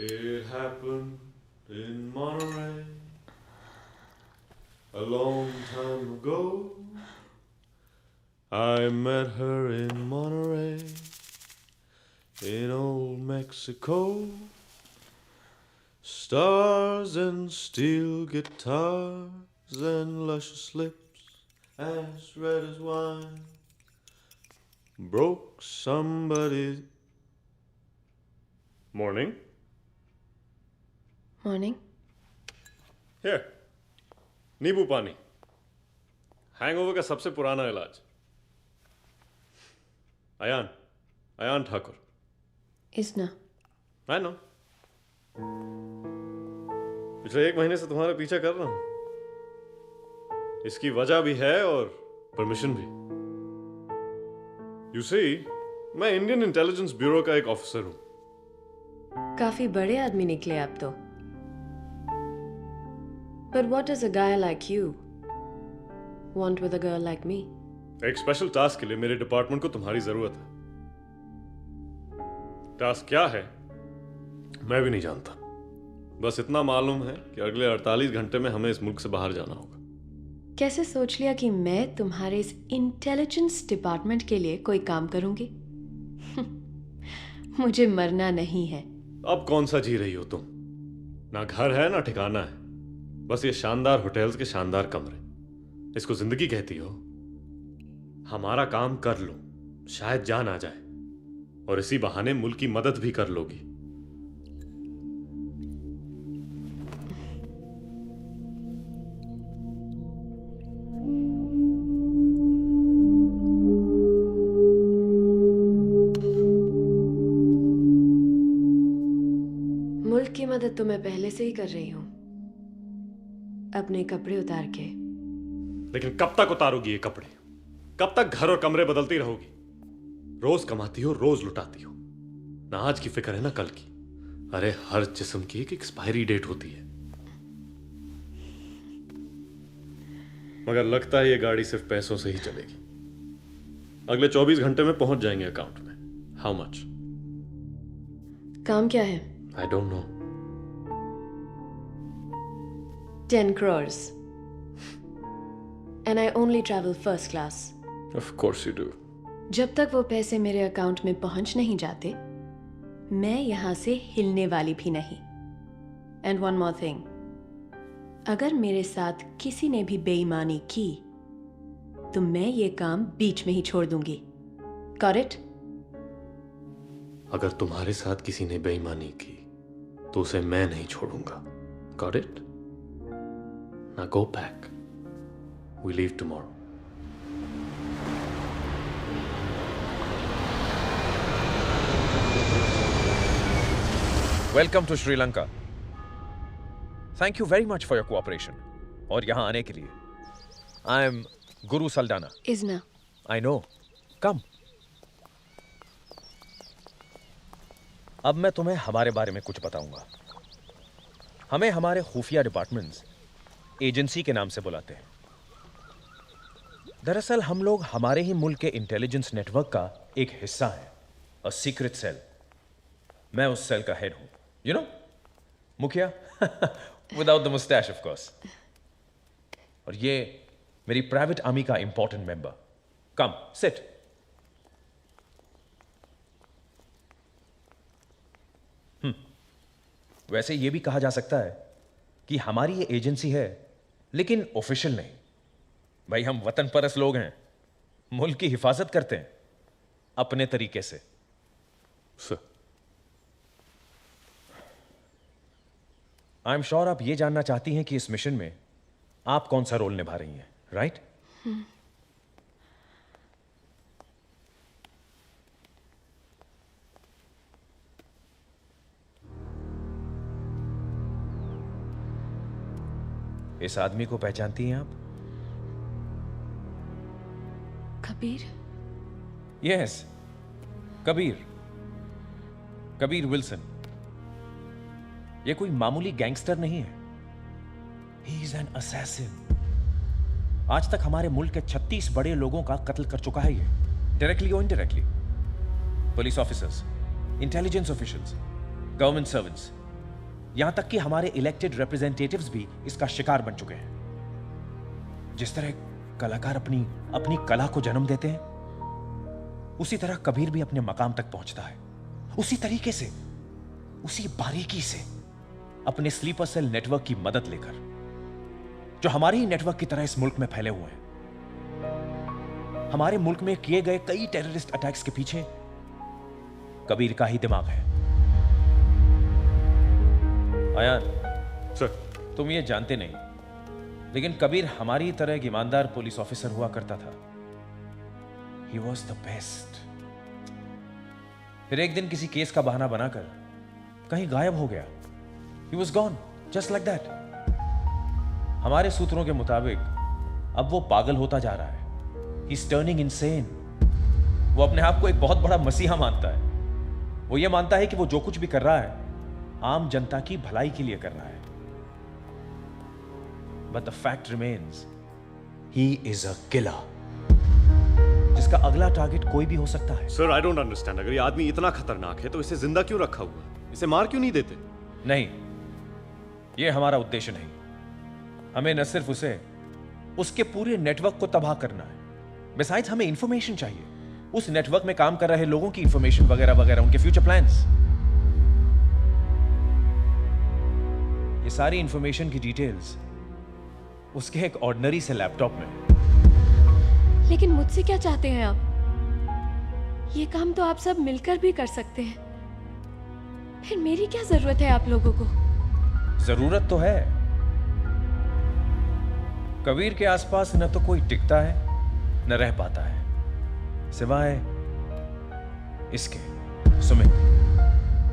It happened in Monterey a long time ago. I met her in Monterey, in old Mexico. Stars and steel guitars and luscious lips as red as wine broke somebody's... Morning. Morning. Here. नींबू पानी. Hangover का सबसे पुराना इलाज. Ayan Thakur. Isna. I know. पिछले 1 महीने से तुम्हारा पीछा कर रहा हूं. इसकी वजह भी है और परमिशन भी. You see, मैं इंडियन इंटेलिजेंस ब्यूरो का एक ऑफिसर हूं. काफी बड़े आदमी निकले आप तो. But what does a guy like you want with a girl like me? एक स्पेशल टास्क के लिए मेरे डिपार्टमेंट को तुम्हारी जरूरत है. टास्क क्या है मैं भी नहीं जानता. बस इतना मालूम है कि अगले 48 घंटे में हमें इस मुल्क से बाहर जाना होगा. कैसे सोच लिया कि मैं तुम्हारे इस इंटेलिजेंस डिपार्टमेंट के लिए कोई काम करूंगी? मुझे मरना नहीं है. अब कौन सा जी रही हो तुम? ना घर है ना ठिकाना है. बस ये शानदार होटल्स के शानदार कमरे. इसको जिंदगी कहती हो? हमारा काम कर लो, शायद जान आ जाए, और इसी बहाने मुल्क की मदद भी कर लोगी. मुल्क की मदद तो मैं पहले से ही कर रही हूं, अपने कपड़े उतार के. लेकिन कब तक उतारोगी ये कपड़े? कब तक घर और कमरे बदलती रहोगी? रोज कमाती हो, रोज लुटाती हो. ना आज की फिक्र है ना कल की. अरे हर जिस्म की एक एक्सपायरी डेट होती है. मगर लगता है ये गाड़ी सिर्फ पैसों से ही चलेगी. अगले 24 घंटे में पहुंच जाएंगे अकाउंट में. How much? काम क्या है? I don't know. 10 crores. And I only travel first class. Of course you do. जब तक वो पैसे मेरे अकाउंट में पहुंच नहीं जाते, मैं यहां से हिलने वाली भी नहीं. And one more thing. अगर मेरे साथ किसी ने भी बेईमानी की, तो मैं ये काम बीच में ही छोड़ दूंगी. Got it? अगर तुम्हारे साथ किसी ने बेईमानी की, तो उसे मैं नहीं छोड़ूंगा. Got it? Now go back. We leave tomorrow. Welcome to Sri Lanka. Thank you very much for your cooperation. और यहाँ आने के लिए. I am Guru Saldana. Isna. I know. Come. अब मैं तुम्हें हमारे बारे में कुछ बताऊंगा. हमें हमारे खुफिया डिपार्टमेंट्स एजेंसी के नाम से बुलाते हैं. दरअसल हम लोग हमारे ही मुल्क के इंटेलिजेंस नेटवर्क का एक हिस्सा हैं. A secret cell. मैं उस सेल का हेड हूं. यू नो, मुखिया. Without the moustache of course. और ये मेरी प्राइवेट आर्मी का इंपॉर्टेंट मेंबर. Come sit. वैसे ये भी कहा जा सकता है कि हमारी ये एजेंसी है, लेकिन ऑफिशियल नहीं. भाई हम वतन परस्त लोग हैं, मुल्क की हिफाजत करते हैं अपने तरीके से. आई एम श्योर आप ये जानना चाहती हैं कि इस मिशन में आप कौन सा रोल निभा रही हैं, राइट? इस आदमी को पहचानती हैं आप? कबीर? यस, कबीर. कबीर विल्सन. ये कोई मामूली गैंगस्टर नहीं है. He is an assassin. आज तक हमारे मुल्क के 36 बड़े लोगों का कत्ल कर चुका है ये, डायरेक्टली और indirectly. Police officers, intelligence officials, government servants, यहां तक कि हमारे इलेक्टेड रिप्रेजेंटेटिव्स भी इसका शिकार बन चुके हैं। जिस तरह कलाकार अपनी अपनी कला को जन्म देते हैं, उसी तरह कबीर भी अपने मकाम तक पहुंचता है। उसी तरीके से, उसी बारीकी से अपने स्लीपर सेल नेटवर्क की मदद लेकर, जो हमारे ही नेटवर्क की तरह इस मुल्क में फैले हुए हैं। हमारे मुल्क में किए गए कई टेररिस्ट अटैक्स के पीछे कबीर का ही दिमाग है। आयान, सर। तुम ये जानते नहीं, लेकिन कबीर हमारी तरह एक ईमानदार पुलिस ऑफिसर हुआ करता था। He was the best. फिर एक दिन किसी केस का बहाना बनाकर कहीं गायब हो गया। He was gone, just like that. हमारे सूत्रों के मुताबिक अब वो पागल होता जा रहा है। He's turning insane. वो अपने आप को एक बहुत बड़ा मसीहा मानता है। वो ये मानता है कि वो जो कुछ भी कर रहा है आम जनता की भलाई के लिए कर रहा है। But the fact remains, he is a killer. जिसका अगला टारगेट कोई भी हो सकता है। Sir, I don't understand. अगर ये आदमी इतना खतरनाक है तो इसे जिंदा क्यों रखा हुआ है? इसे मार क्यों नहीं देते? नहीं, ये हमारा उद्देश्य नहीं। हमें न सिर्फ उसे, उसके पूरे नेटवर्क को तबाह करना है, बिसाइड्स हमें इंफॉर्मेशन चाहिए। उस नेटवर्क में काम कर रहे लोगों की इंफॉर्मेशन वगैरह वगैरह, उनके फ्यूचर प्लान्स। ये सारी इंफॉर्मेशन की डिटेल्स उसके एक ऑर्डिनरी से लैपटॉप में। लेकिन मुझसे क्या चाहते हैं आप? ये काम तो आप सब मिलकर भी कर सकते हैं। फिर मेरी क्या जरूरत है आप लोगों को? जरूरत तो है। कबीर के आसपास न तो कोई टिकता है न रह पाता है, सिवाय इसके सुमित,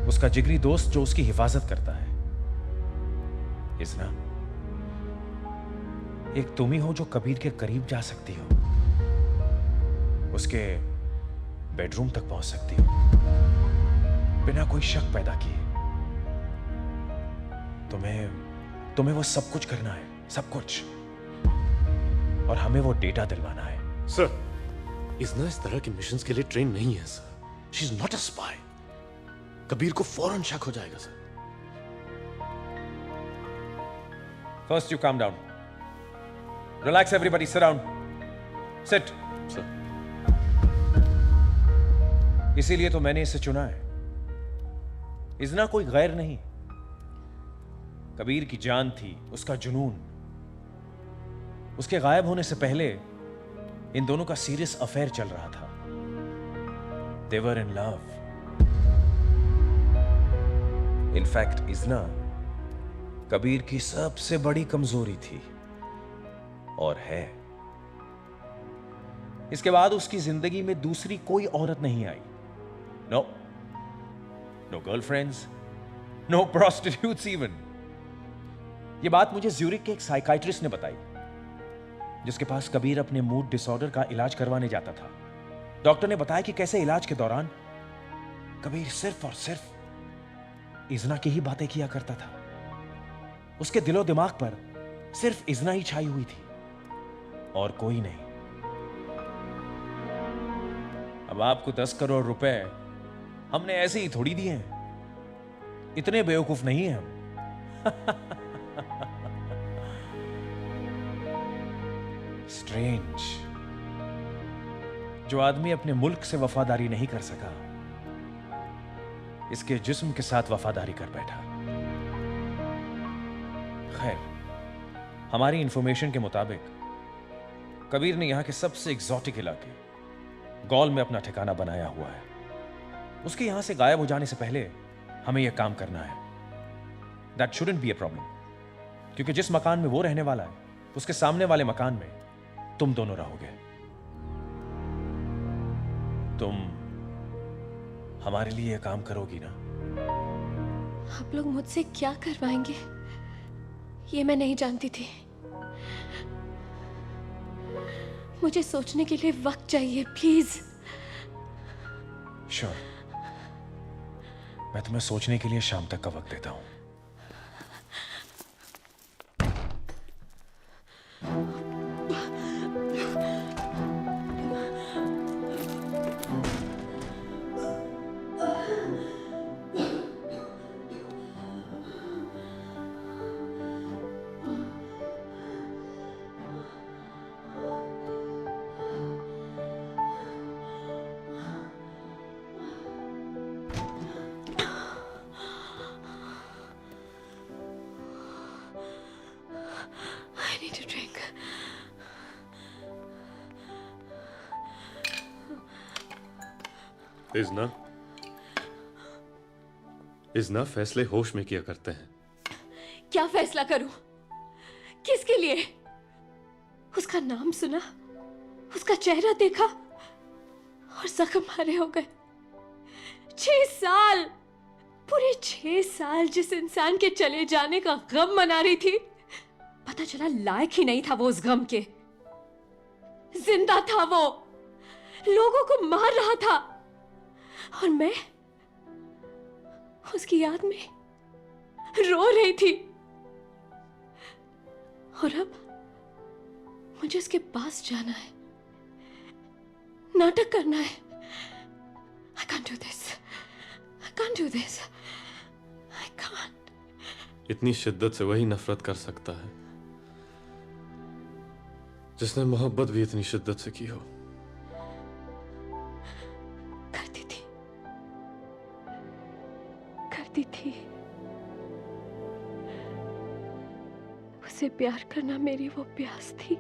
उसका जिगरी दोस्त जो उसकी हिफाजत करता है। इजना, एक तुम ही हो जो कबीर के करीब जा सकती हो, उसके बेडरूम तक पहुंच सकती हो बिना कोई शक पैदा किए। तुम्हें वो सब कुछ करना है, सब कुछ, और हमें वो डेटा दिलवाना है। सर, इजना इस तरह के मिशंस के लिए ट्रेन नहीं है sir. She is not a spy. Kabir को फौरन शक हो जाएगा sir. First you calm down, relax everybody, sit down, sit. Sir, इसीलिए तो मैंने इसे चुना है। इजना कोई गैर नहीं, कबीर की जान थी, उसका जुनून। उसके गायब होने से पहले इन दोनों का सीरियस अफेयर चल रहा था। They were in love. In fact Izna Kabir की सबसे बड़ी कमजोरी थी और है। इसके बाद उसकी जिंदगी में दूसरी कोई औरत नहीं आई। No girlfriends, no prostitutes even. यह बात मुझे ज्यूरिक के एक साइकाइट्रिस्ट ने बताई, जिसके पास कबीर अपने मूड डिसऑर्डर का इलाज करवाने जाता था। डॉक्टर ने बताया कि कैसे इलाज के दौरान कबीर सिर्फ और सिर्फ इजना की ही बातें किया करता था। उसके दिलो दिमाग पर सिर्फ इजना ही छाई हुई थी और कोई नहीं। अब आपको 10 करोड़ रुपए हमने ऐसे ही थोड़ी दिए हैं, इतने बेवकूफ नहीं हैं हम। स्ट्रेंज, जो आदमी अपने मुल्क से वफादारी नहीं कर सका, इसके जिस्म के साथ वफादारी कर बैठा। खैर, हमारी इंफॉर्मेशन के मुताबिक कबीर ने यहां के सबसे एग्जॉटिक इलाके गौल में अपना ठिकाना बनाया हुआ है। उसके यहां से गायब हो जाने से पहले हमें यह काम करना है। That shouldn't be a problem, क्योंकि जिस मकान में वो रहने वाला है, उसके सामने वाले मकान में तुम दोनों रहोगे। तुम हमारे लिए यह काम करोगी ना? आप लोग मुझसे क्या करवाएंगे, ये मैं नहीं जानती थी। मुझे सोचने के लिए वक्त चाहिए, प्लीज। श्योर, मैं तुम्हें सोचने के लिए शाम तक का वक्त देता हूं। इजना, इजना फैसले होश में किया करते हैं। क्या फैसला करूं? किसके लिए? उसका नाम सुना, उसका चेहरा देखा और जख्म मारे हो गए। 6 साल, पूरे 6 साल जिस इंसान के चले जाने का गम मना रही थी, पता चला लायक ही नहीं था वो उस गम के। जिंदा था वो, लोगों को मार रहा था, और मैं उसकी याद में रो रही थी। और अब मुझे उसके पास जाना है, नाटक करना है। I can't do this. I can't do this. I can't. इतनी शिद्दत से वही नफरत कर सकता है जिसने मोहब्बत भी इतनी शिद्दत से की हो। करती थी। उसे प्यार करना मेरी वो प्यास थी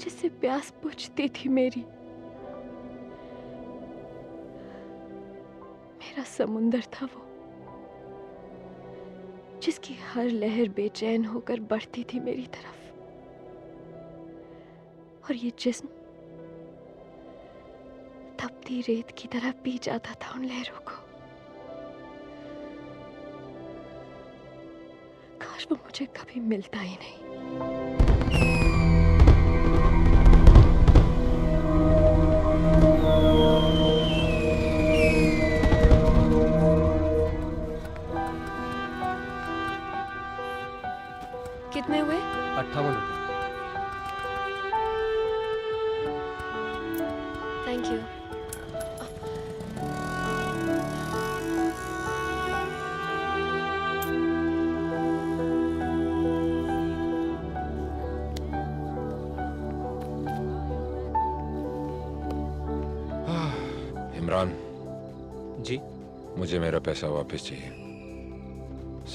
जिससे प्यास बुझती थी मेरी। मेरा समुंदर था वो, जिसकी हर लहर बेचैन होकर बढ़ती थी मेरी तरफ। और ये जिस्म तपती रेत की तरह पी जाता था उन लहरों को। काश वो मुझे कभी मिलता ही नहीं। कितने हुए? 58 रुपये। Thank you. इमरान, जी मुझे मेरा पैसा वापस चाहिए।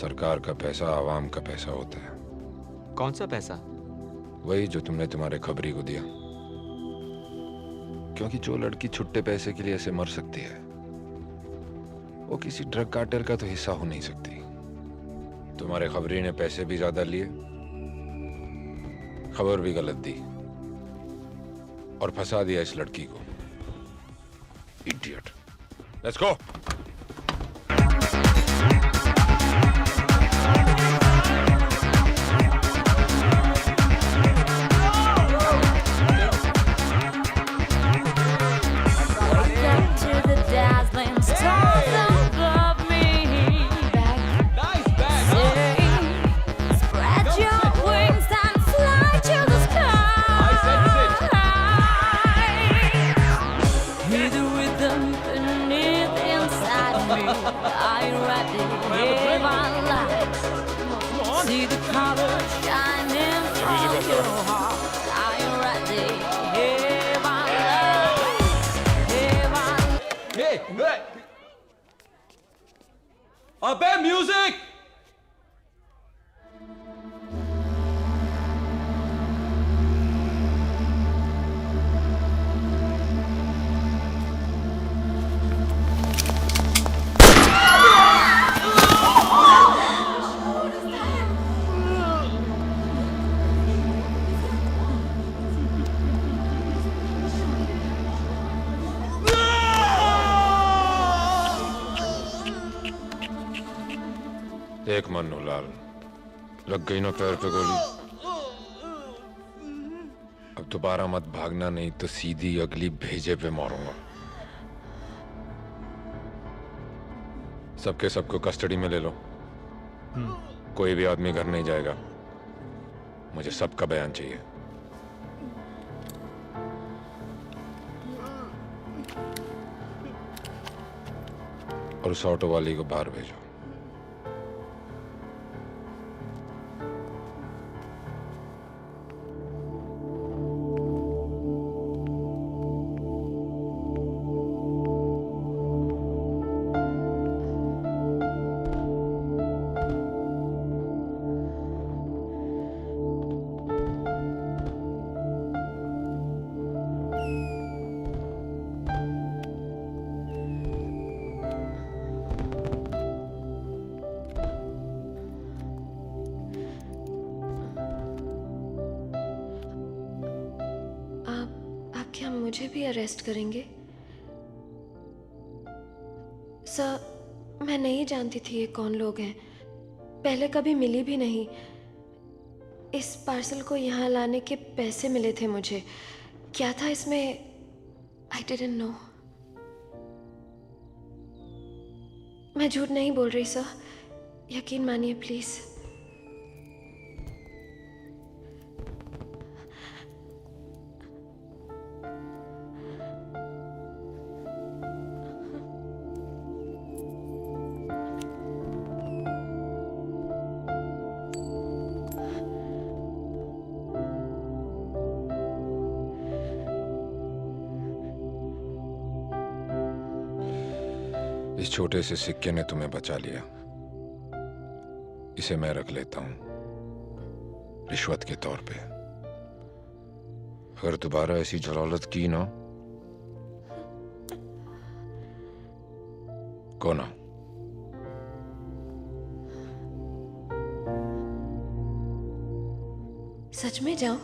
सरकार का पैसा आवाम का पैसा होता है। कौन सा पैसा? वही जो तुमने तुम्हारे खबरी को दिया। क्योंकि जो लड़की छुट्टे पैसे के लिए ऐसे मर सकती है, वो किसी ड्रग कार्टेल का तो हिस्सा हो नहीं सकती। तुम्हारे खबरी ने पैसे भी ज्यादा लिए, खबर भी गलत दी और फंसा दिया इस लड़की को। Idiot. Let's go. See the colors shining from your heart. Are you ready? Hey, my love. Hey, my अबे म्यूजिक! एक मन हो लाल, लग गई ना पैर पे गोली। अब दोबारा मत भागना, नहीं तो सीधी अगली भेजे पे मारूंगा। सबके सबको कस्टडी में ले लो। कोई भी आदमी घर नहीं जाएगा। मुझे सबका बयान चाहिए। और उस ऑटो वाली को बाहर भेजो। मुझे भी अरेस्ट करेंगे? सर, मैं नहीं जानती थी ये कौन लोग हैं। पहले कभी मिली भी नहीं। इस पार्सल को यहाँ लाने के पैसे मिले थे मुझे। क्या था इसमें? I didn't know. मैं झूठ नहीं बोल रही सर, यकीन मानिए प्लीज। इस छोटे से सिक्के ने तुम्हें बचा लिया। इसे मैं रख लेता हूं रिश्वत के तौर पे। अगर दोबारा ऐसी जलालत की ना, कोना सच में जाऊं?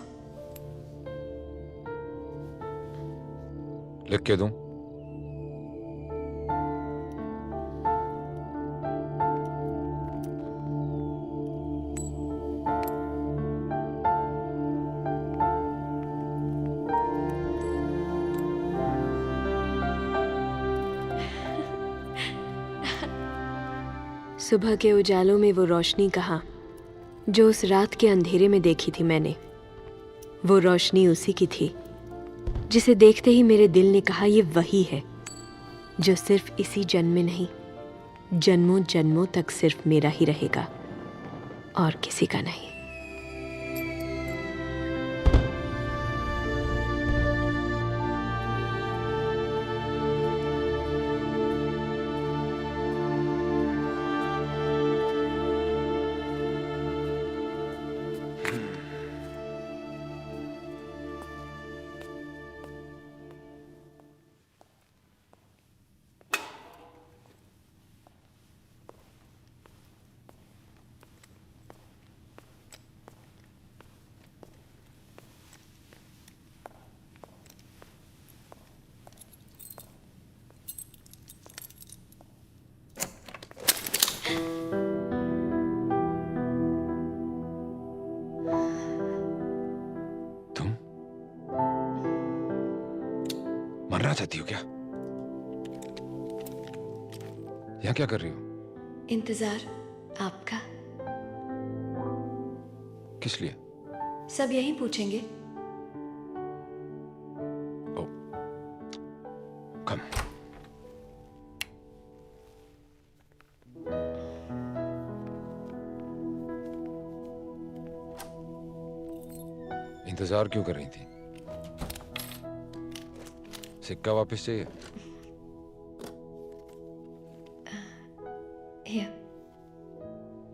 लिख के दूं? सुबह के उजालों में वो रोशनी कहाँ जो उस रात के अंधेरे में देखी थी मैंने। वो रोशनी उसी की थी जिसे देखते ही मेरे दिल ने कहा ये वही है जो सिर्फ इसी जन्म में नहीं, जन्मों जन्मों तक सिर्फ मेरा ही रहेगा और किसी का नहीं। तुम मरना चाहती हो क्या? यहां क्या कर रही हो? इंतजार आपका। किस लिए? सब यही पूछेंगे। ओ, कम। इंतजार क्यों कर रही थी? सिक्का वापस चाहिए? Here.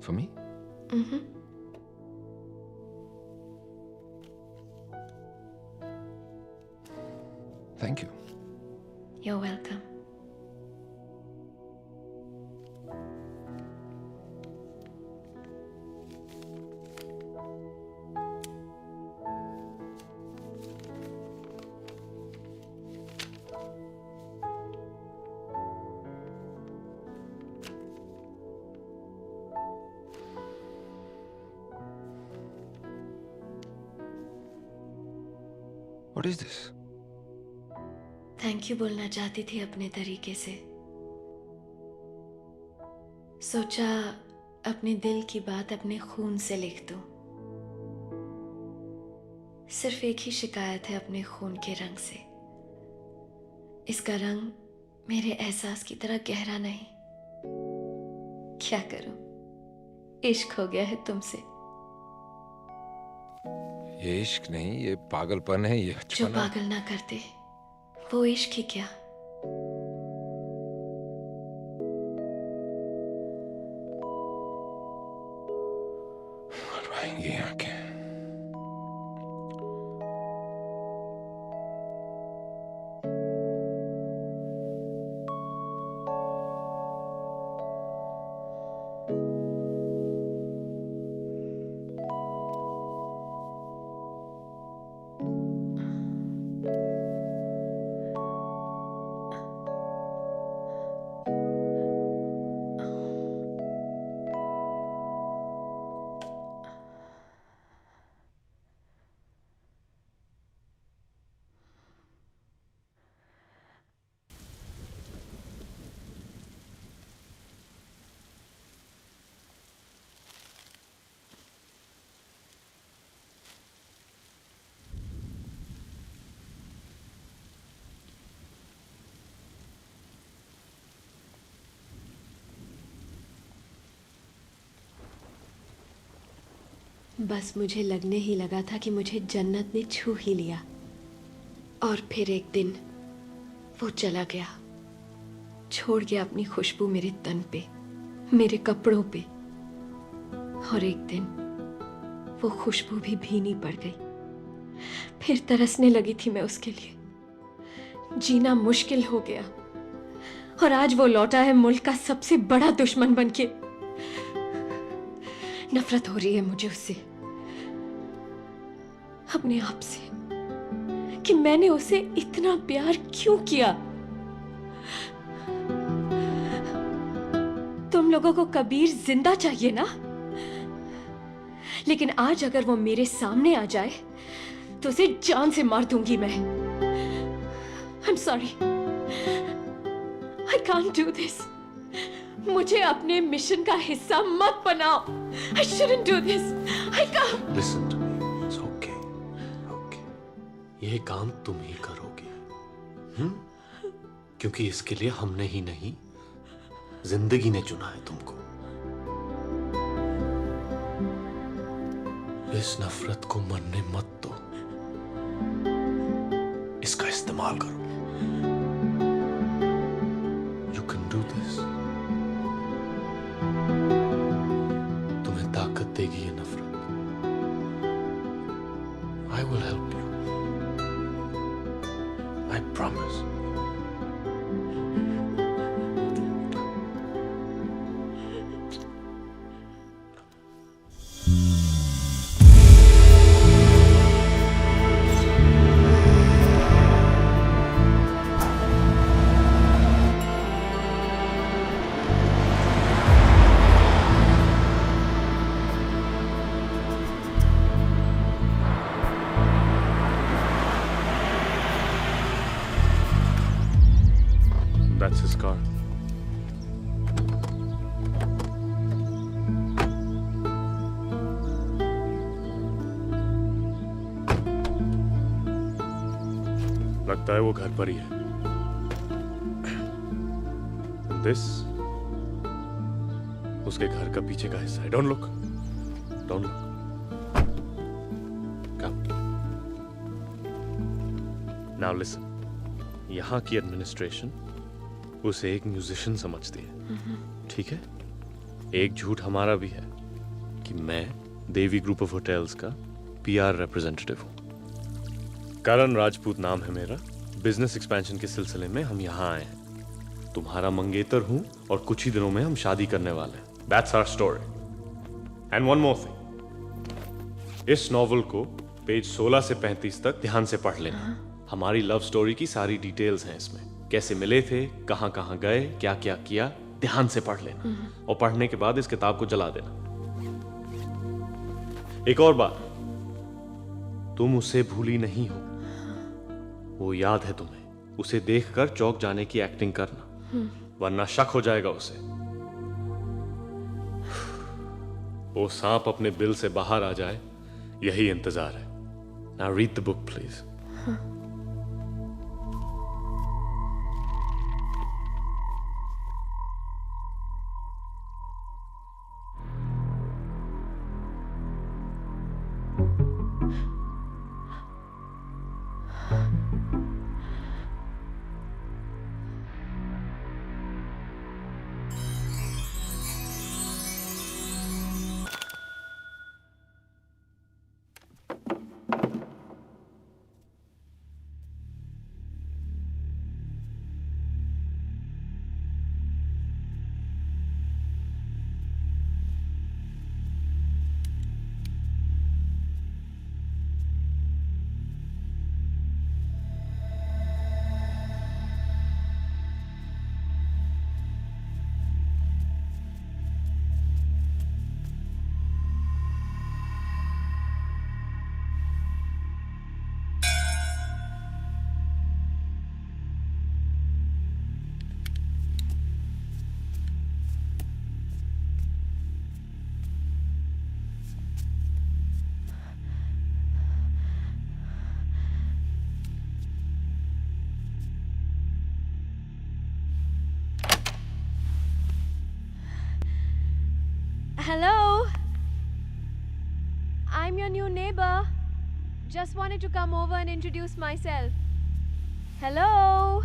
For me? Thank you. You're welcome. What is this? Thank you बोलना चाहती थी अपने तरीके से। सोचा अपने दिल की बात अपने खून से लिख दूं। सिर्फ एक ही शिकायत है अपने खून के रंग से। इसका रंग मेरे एहसास की तरह गहरा नहीं। क्या करूं, इश्क हो गया है तुमसे। ये इश्क नहीं, ये पागलपन है, ये जो बचपना। पागल ना करते वो इश्क ही क्या। ये आंखें। बस मुझे लगने ही लगा था कि मुझे जन्नत ने छू ही लिया, और फिर एक दिन वो चला गया, छोड़ गया अपनी खुशबू मेरे तन पे, मेरे कपड़ों पे। और एक दिन वो खुशबू भी भीनी पड़ गई। फिर तरसने लगी थी मैं उसके लिए, जीना मुश्किल हो गया। और आज वो लौटा है मुल्क का सबसे बड़ा दुश्मन बनके। नफरत हो रही है मुझे उससे, अपने आप से, कि मैंने उसे इतना प्यार क्यों किया। तुम लोगों को कबीर जिंदा चाहिए ना, लेकिन आज अगर वो मेरे सामने आ जाए तो उसे जान से मार दूंगी मैं। I'm sorry, I can't do this. मुझे अपने मिशन का हिस्सा मत बनाओ। I shouldn't do this. I can't. Listen to me. It's okay. Okay. ये काम तुम ही करोगी, क्योंकि इसके लिए हमने ही नहीं, जिंदगी ने चुना है तुमको। इस नफरत को मरने मत दो, इसका इस्तेमाल करो। You can do this. तुम्हें ताकत देगी ये नफरत। I will help you. I promise. That's his car. लगता है वो घर पर ही है। This उसके घर का पीछे का हिस्सा है। Don't look. Don't look. Come. Now listen. यहाँ की एडमिनिस्ट्रेशन उसे एक म्यूजिशियन समझती है, ठीक है? एक झूठ हमारा भी है कि मैं देवी ग्रुप ऑफ होटल्स का पीआर रिप्रेजेंटेटिव हूं। करण राजपूत नाम है मेरा। बिजनेस एक्सपेंशन के सिलसिले में हम यहाँ आए हैं। तुम्हारा मंगेतर हूं और कुछ ही दिनों में हम शादी करने वाले हैं। That's our story. And one more thing. इस नॉवल को पेज 16 से 35 तक ध्यान से पढ़ लेना। हमारी लव स्टोरी की सारी डिटेल्स हैं इसमें। कैसे मिले थे, कहां कहां गए, क्या क्या किया, ध्यान से पढ़ लेना। और पढ़ने के बाद इस किताब को जला देना। एक और बात, तुम उसे भूली नहीं हो, वो याद है तुम्हें। उसे देखकर चौंक जाने की एक्टिंग करना, वरना शक हो जाएगा उसे। वो सांप अपने बिल से बाहर आ जाए, यही इंतजार है। Now read the book, please. Hello? I'm your new neighbor. Just wanted to come over and introduce myself. Hello.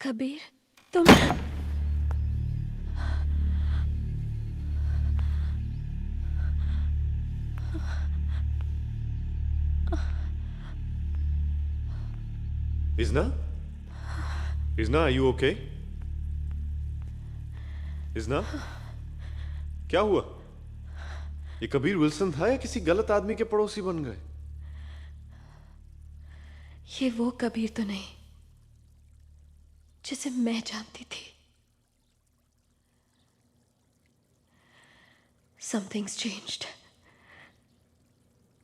Kabir, तुम Izna? Izna, are you okay? Izna? क्या हुआ? ये कबीर विल्सन था या किसी गलत आदमी के पड़ोसी बन गए? ये वो कबीर तो नहीं जिसे मैं जानती थी। Something's changed.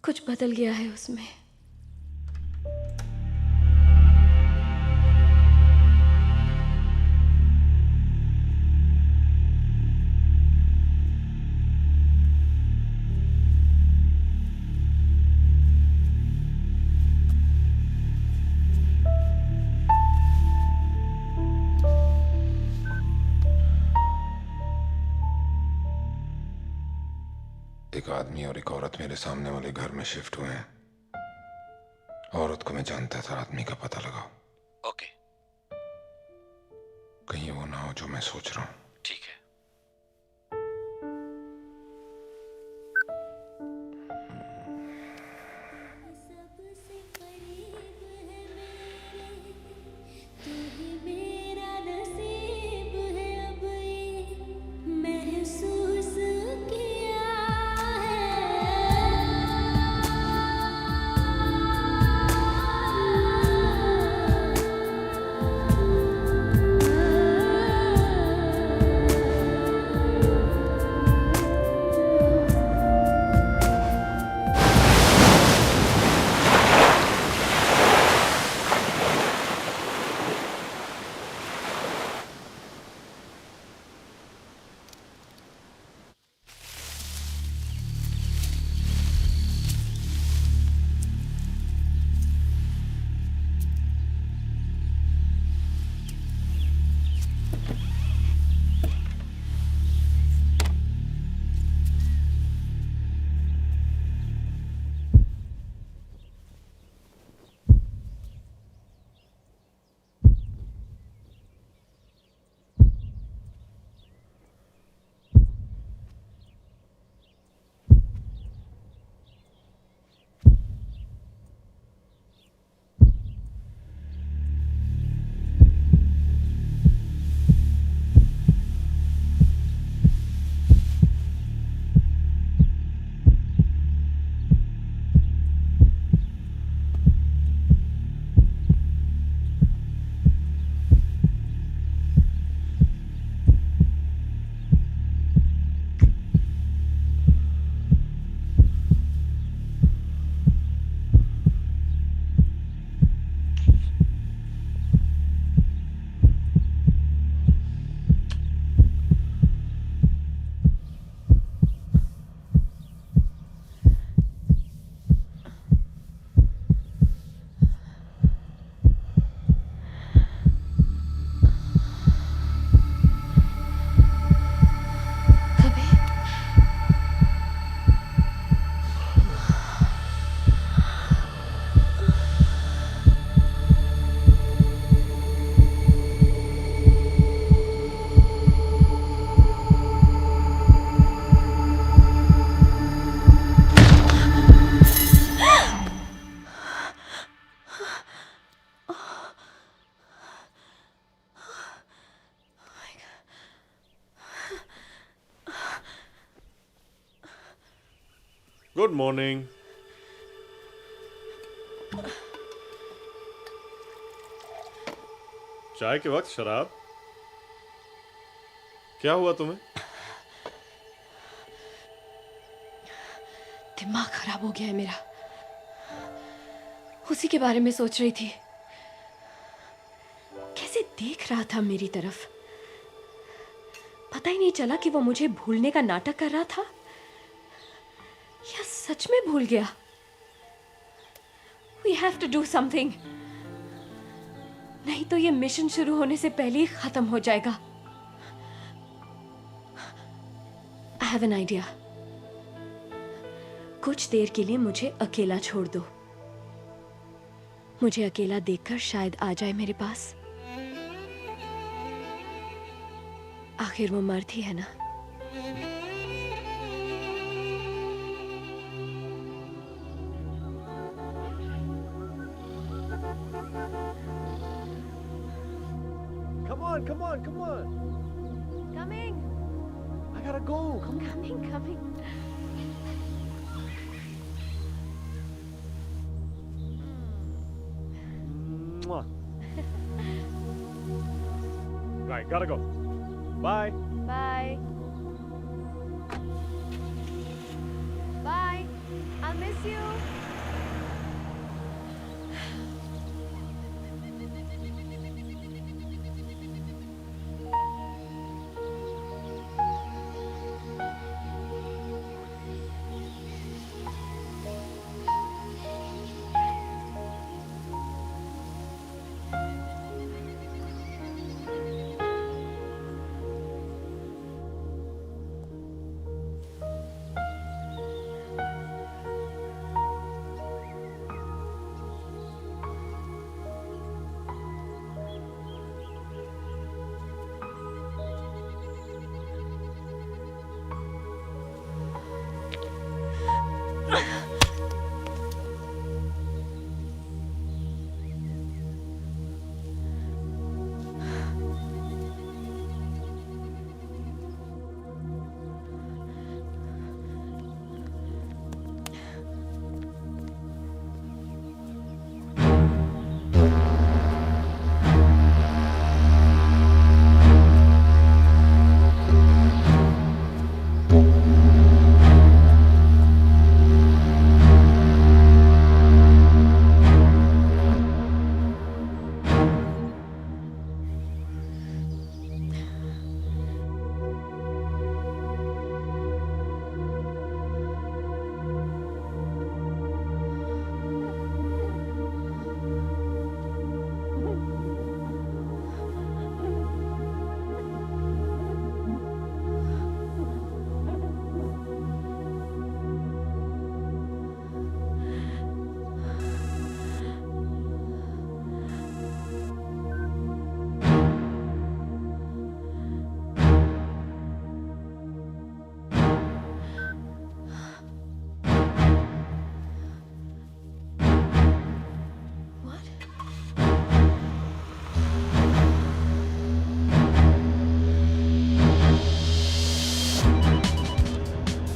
कुछ बदल गया है उसमें। एक आदमी और एक औरत मेरे सामने वाले घर में शिफ्ट हुए हैं। औरत को मैं जानता था, आदमी का पता लगाओ। ओके, कहीं वो ना हो जो मैं सोच रहा हूँ। ठीक है। सबसे करीब है मेरे, तू ही मेरा नसीब है। अब ये महसूस किया गुड मॉर्निंग। चाय के वक्त शराब? क्या हुआ तुम्हें? दिमाग खराब हो गया है मेरा। उसी के बारे में सोच रही थी। कैसे देख रहा था मेरी तरफ। पता ही नहीं चला कि वो मुझे भूलने का नाटक कर रहा था या सच में भूल गया। We have to do something. नहीं तो ये मिशन शुरू होने से पहले ही खत्म हो जाएगा। I have an idea. कुछ देर के लिए मुझे अकेला छोड़ दो। मुझे अकेला देखकर शायद आ जाए मेरे पास। आखिर वो मर्द ही है ना। Come on, come on, come on. Coming. I gotta go. Come on. Coming. Mwah. Right, gotta go. Bye. Bye. Bye. I'll miss you.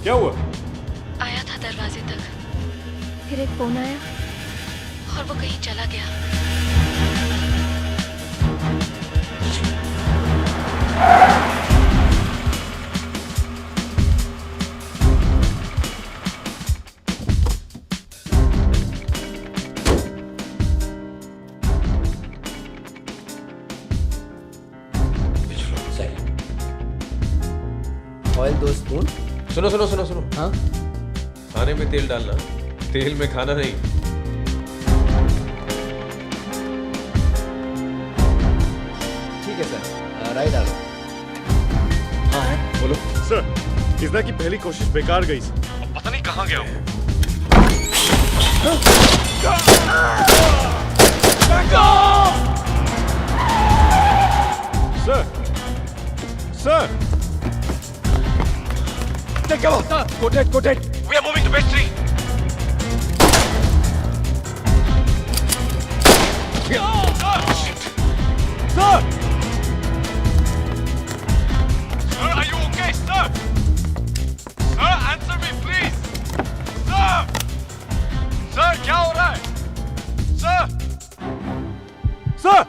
क्या हुआ? आया था दरवाजे तक, फिर एक फोन आया और वो कहीं चला गया। Oil 2 spoon. सुनो सुनो सुनो सुनो। हाँ खाने में तेल डालना, तेल में खाना नहीं। ठीक है सर, राई डालो। हाँ है, बोलो। सर, इजना की पहली कोशिश बेकार गई सर। अब पता नहीं कहाँ गया वो। Sir, sir, Take cover! Go dead, go dead! We are moving to base 3! Sir, Sir, are you okay, sir? Sir, answer me, please! Sir! Sir, क्या हो रहा है? Sir! सर,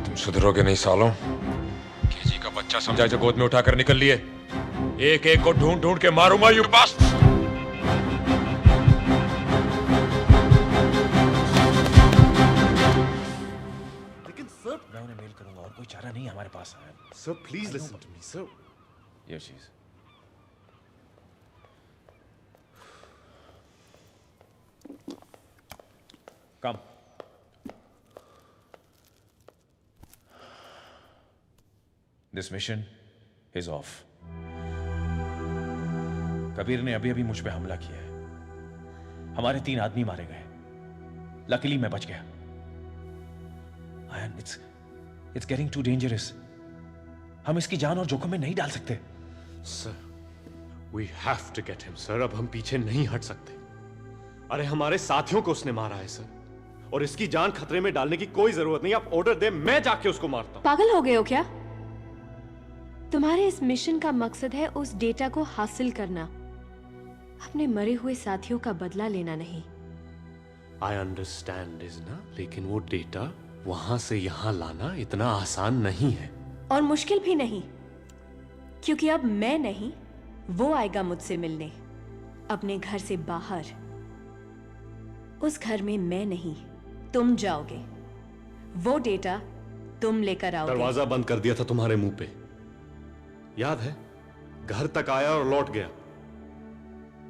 तुम सुधरोगे नहीं सालों। केजी का बच्चा समझा जो गोद में उठाकर निकल लिए। एक एक को ढूंढ ढूंढ के मारूंगा यू बस। लेकिन सर, मैं उन्हें मेल करूंगा और कोई चारा नहीं हमारे पास है। Sir please listen to me sir. Yes, she's. Come. This mission is off. Kabir ने अभी अभी मुझ पे हमला किया है। हमारे 3 आदमी मारे गए। लकीली मैं बच गया। Ayan, it's getting too dangerous. हम इसकी जान और जोखिम में नहीं डाल सकते। Sir, we have to get him sir. अब हम पीछे नहीं हट सकते। अरे हमारे साथियों को उसने मारा है सर, और इसकी जान खतरे में डालने की कोई जरूरत नहीं। आप ऑर्डर दे, मैं जाके उसको मारता हूं। पागल हो गए हो क्या? तुम्हारे इस मिशन का मकसद है उस डेटा को हासिल करना, अपने मरे हुए साथियों का बदला लेना नहीं। आई अंडरस्टैंड इज ना, लेकिन वो डेटा वहां से यहां लाना इतना आसान नहीं है। और मुश्किल भी नहीं, क्योंकि अब मैं नहीं, वो आएगा मुझसे मिलने, अपने घर से बाहर। उस घर में मैं नहीं, तुम जाओगे। वो डेटा तुम लेकर आओगे। दरवाजा बंद कर दिया था तुम्हारे मुंह पे, याद है? घर तक आया और लौट गया।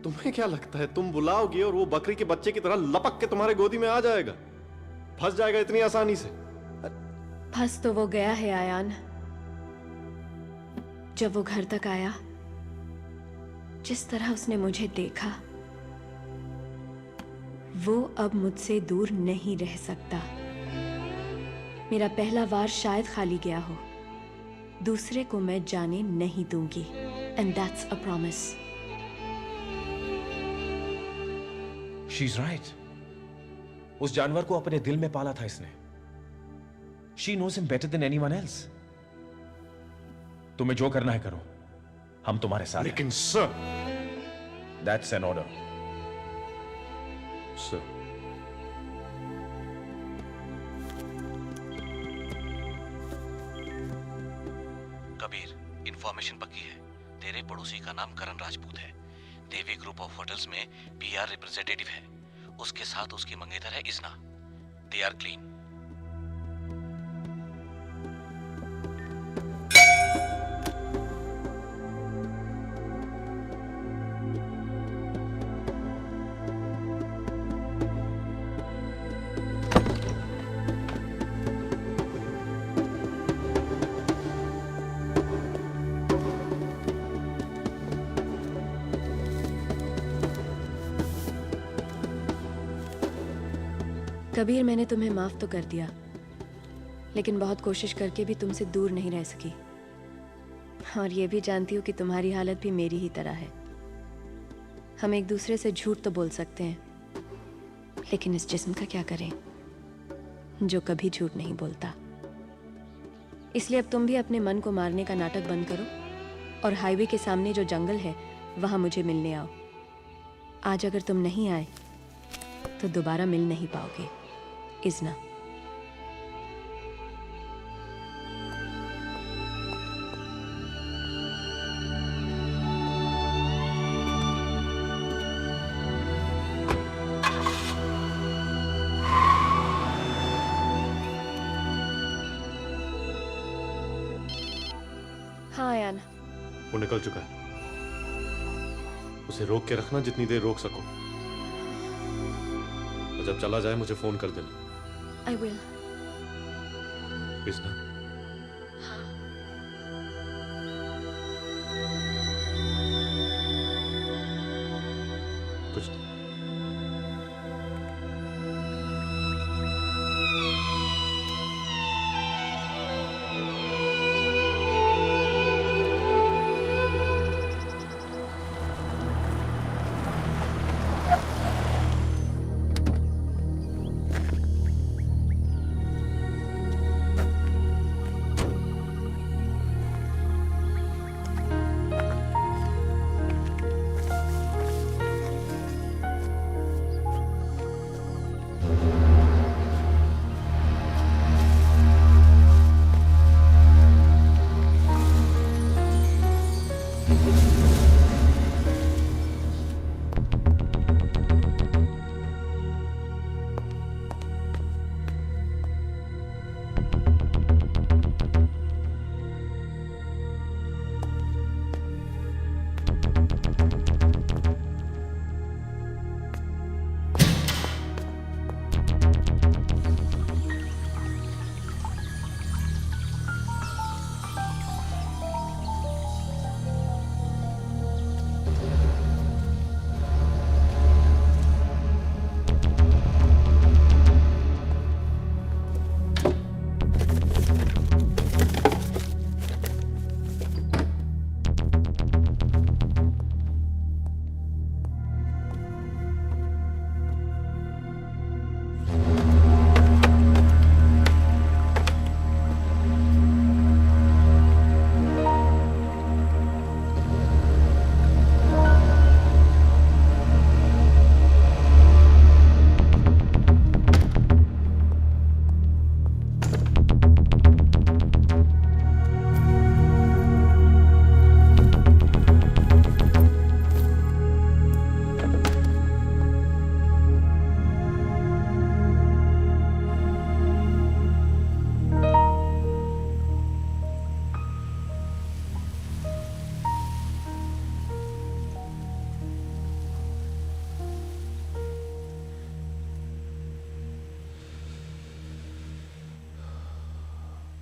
तुम्हें क्या लगता है तुम बुलाओगे और वो बकरी के बच्चे की तरह लपक के तुम्हारे गोदी में आ जाएगा? फंस जाएगा इतनी आसानी से? फंस तो वो गया है आयान। जब वो घर तक आया, जिस तरह उसने मुझे देखा, वो अब मुझसे दूर नहीं रह सकता। मेरा पहला वार शायद खाली गया हो, दूसरे को मैं जाने नहीं दूंगी। And that's a promise. She is right. उस जानवर को अपने दिल में पाला था इसने। She knows him better than anyone else. तुम्हें जो करना है करो, हम तुम्हारे साथ हैं। लेकिन sir, that's an order. Sir, Kabir, information पक्की है। तेरे पड़ोसी का नाम करण राजपूत है। देवी ग्रुप ऑफ होटल्स में पीआर रिप्रेजेंटेटिव है। उसके साथ उसकी मंगेतर है Izna. They are clean. Kabir, मैंने तुम्हें माफ तो कर दिया, लेकिन बहुत कोशिश करके भी तुमसे दूर नहीं रह सकी। और ये भी जानती हूँ कि तुम्हारी हालत भी मेरी ही तरह है। हम एक दूसरे से झूठ तो बोल सकते हैं, लेकिन इस जिस्म का क्या करें जो कभी झूठ नहीं बोलता। इसलिए अब तुम भी अपने मन को मारने का नाटक बंद करो और हाईवे के सामने जो जंगल है वहां मुझे मिलने आओ। आज अगर तुम नहीं आए तो दोबारा मिल नहीं पाओगे। इजना। हाँ आयान, वो निकल चुका है। उसे रोक के रखना जितनी देर रोक सको, और जब चला जाए मुझे फोन कर देना। I will. इजना, कुछ नहीं।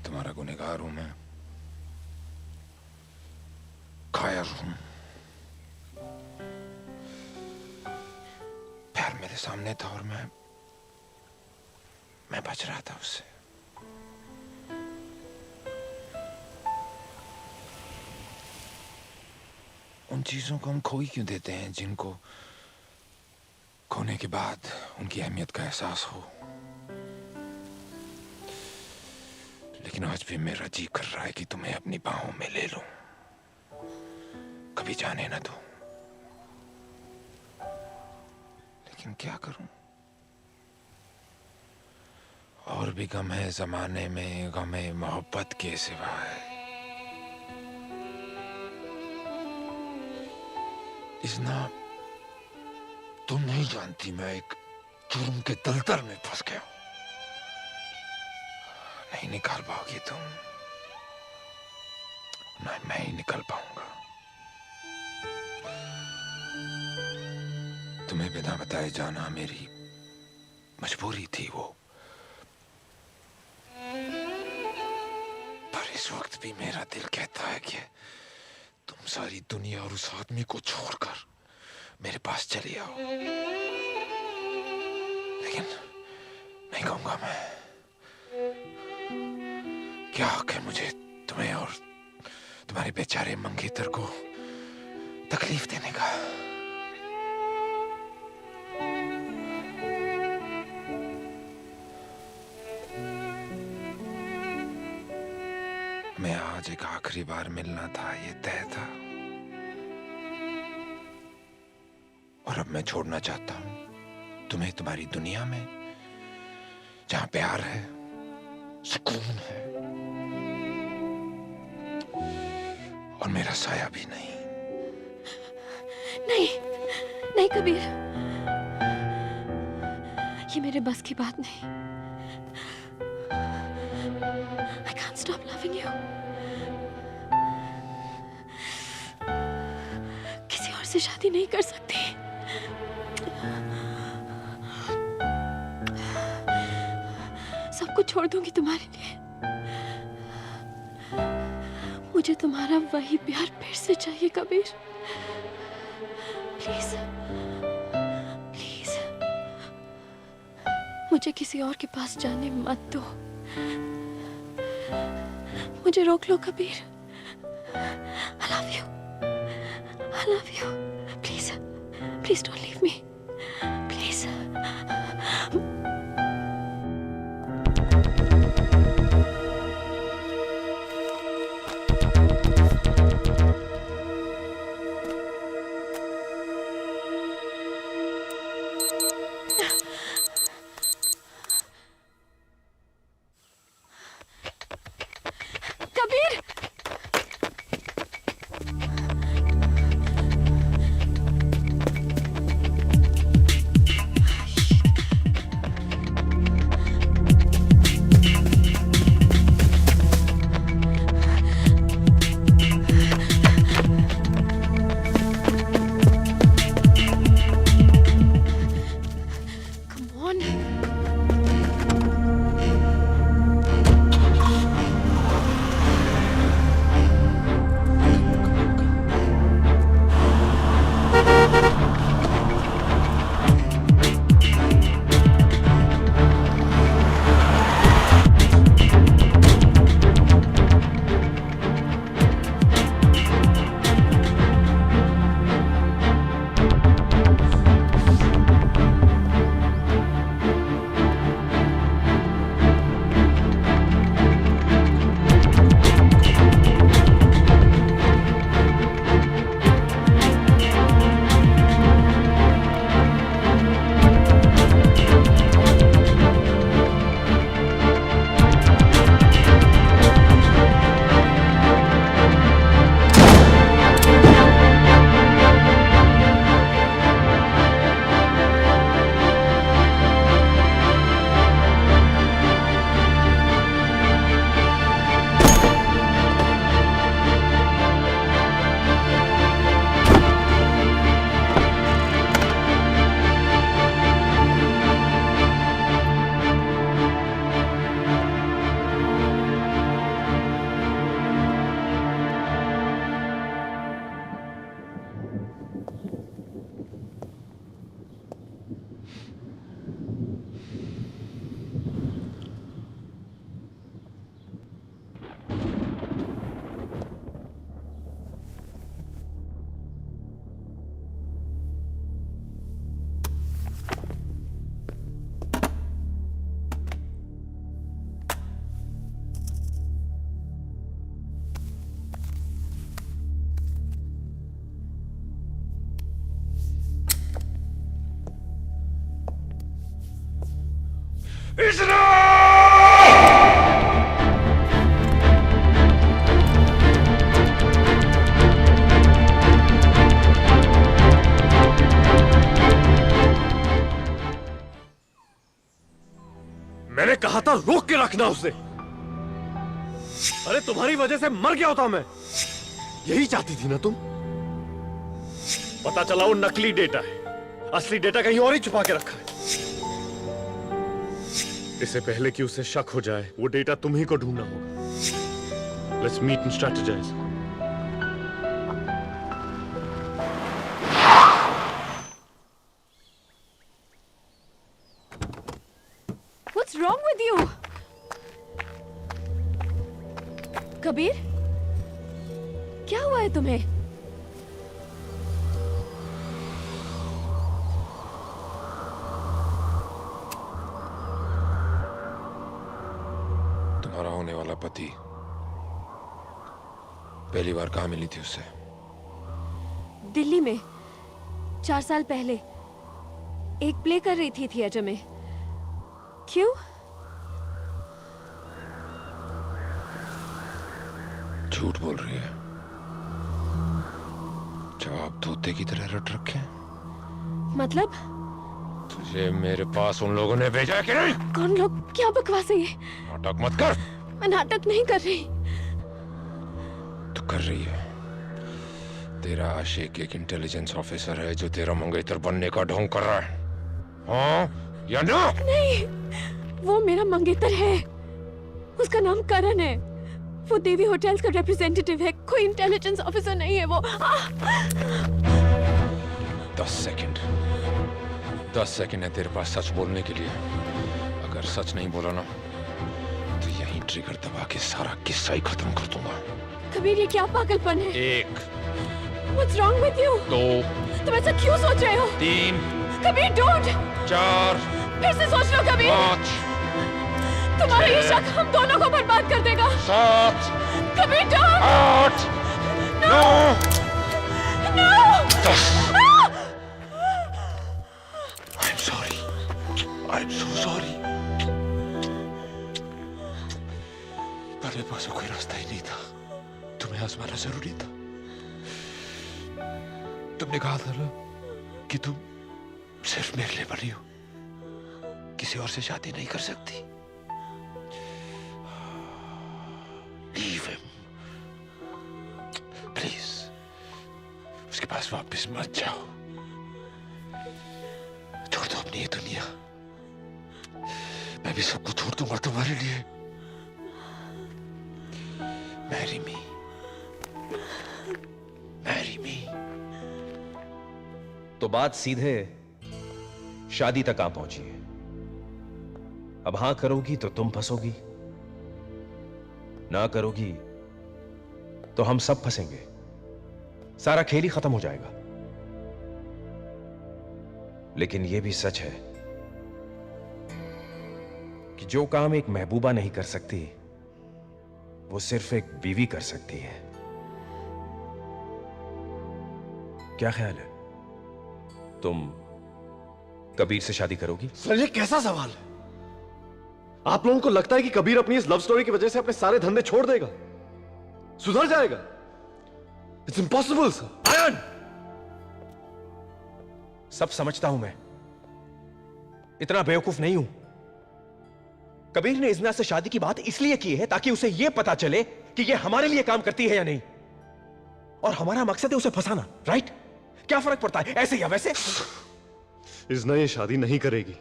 तुम्हारा गुनहगार हूं मैं, कायर हूं। प्यार मेरे सामने था और मैं बच रहा था उससे। उन चीजों को हम खो ही क्यों देते हैं जिनको खोने के बाद उनकी अहमियत का एहसास हो। लेकिन आज भी मेरा जी कर रहा है कि तुम्हें अपनी बाहों में ले लूं, कभी जाने न दो। लेकिन क्या करूं, और भी गम है जमाने में, गमे मोहब्बत के सिवाय। इज़ना, तुम नहीं जानती मैं एक जुर्म के दलदल में फंस गया हूं। नहीं निकाल पाओगी तुम, ना मैं ही निकल पाऊंगा। तुम्हें बिना बताए जाना मेरी मजबूरी थी वो, पर इस वक्त भी मेरा दिल कहता है कि तुम सारी दुनिया और उस आदमी को छोड़कर मेरे पास चली आओ। लेकिन नहीं कहूंगा मैं। क्या हक है मुझे तुम्हें और तुम्हारे बेचारे मंगेतर को तकलीफ देने का। मैं आज एक आखिरी बार मिलना था, ये तय था, और अब मैं छोड़ना चाहता हूं तुम्हें तुम्हारी दुनिया में, जहां प्यार है, सुकून है, और मेरा साया भी नहीं। नहीं, नहीं कबीर, ये मेरे बस की बात नहीं। I can't stop loving you. किसी और से शादी नहीं कर सकती। सब कुछ छोड़ दूंगी तुम्हारे लिए। मुझे तुम्हारा वही प्यार फिर से चाहिए कबीर। प्लीज, प्लीज, मुझे किसी और के पास जाने मत दो। मुझे रोक लो Kabir. I love you. I love you. Please, please don't leave me. Please. Kabir! मैंने कहा था रोक के रखना उसे। अरे तुम्हारी वजह से मर गया होता मैं। यही चाहती थी ना तुम? पता चला वो नकली डेटा है, असली डेटा कहीं और ही छुपा के रखा है। इससे पहले कि उसे शक हो जाए, वो डेटा तुम ही को ढूंढना होगा। Let's meet and strategize. What's wrong with you? Kabir, क्या हुआ है तुम्हें? तुम्हारा होने वाला पति पहली बार कहाँ मिली थी उससे? दिल्ली में 4 साल पहले एक प्ले कर रही थी थिएटर में। क्यों? झूठ बोल रही है। जवाब तोते की तरह रट रखे हैं। मतलब? तुझे मेरे पास उन लोगों ने भेजा है कि नहीं? कौन लोग? क्या बकवास है ये? नाटक मत कर। मैं नाटक नहीं कर रही। तू कर रही है। तेरा आशिक एक इंटेलिजेंस ऑफिसर है जो तेरा मंगेतर बनने का ढोंग कर रहा है। हाँ या ना? नहीं, वो मेरा मंगेतर है। उसका नाम करण है। वो देवी होटल्स का रिप्रेजेंटेटिव है, कोई इंटेलिजेंस ऑफिसर नहीं है वो। 10 सेकंड है तेरे पास सच बोलने के लिए। अगर सच नहीं बोला ना तो यहीं ट्रिगर दबा के सारा किस्सा ही खत्म कर दूंगा। कबीर, ये क्या पागलपन है? 1 What's wrong with you? 2 तुम ऐसा क्यों सोच रहे हो? 3 कबीर, don't! 4 फिर से सोच लो कबीर। 5 तुम्हारा ये शक हम दोनों को बर्बाद कर देगा। 7 Kabir, don't! 8 9 No! 10 I'm so sorry. मेरे पास कोई रास्ता ही नहीं था। तुम्हें आजमाना जरूरी था। तुमने कहा था ना कि तुम सिर्फ मेरे लिए बनी हो, किसी और से शादी नहीं कर सकती। Leave him. Please. उसके पास वापस मत जाओ। छोड़ दो अपनी ये दुनिया। मैं भी सब कुछ छोड़ दूंगा तुम्हारे लिए। Marry me. Marry me. तो बात सीधे शादी तक आ पहुंची है। अब हां करोगी तो तुम फंसोगी, ना करोगी तो हम सब फंसेंगे। सारा खेल ही खत्म हो जाएगा। लेकिन यह भी सच है कि जो काम एक महबूबा नहीं कर सकती, वो सिर्फ एक बीवी कर सकती है। क्या ख्याल है? तुम कबीर से शादी करोगी? सर, ये कैसा सवाल है? आप लोगों को लगता है कि कबीर अपनी इस लव स्टोरी की वजह से अपने सारे धंधे छोड़ देगा, सुधर जाएगा? It's impossible sir. आयन! सब समझता हूं मैं, इतना बेवकूफ नहीं हूं। कबीर ने इज़ना से शादी की बात इसलिए की है ताकि उसे यह पता चले कि यह हमारे लिए काम करती है या नहीं, और हमारा मकसद है उसे फंसाना। राइट? क्या फर्क पड़ता है, ऐसे या वैसे? इज़ना ये शादी नहीं करेगी।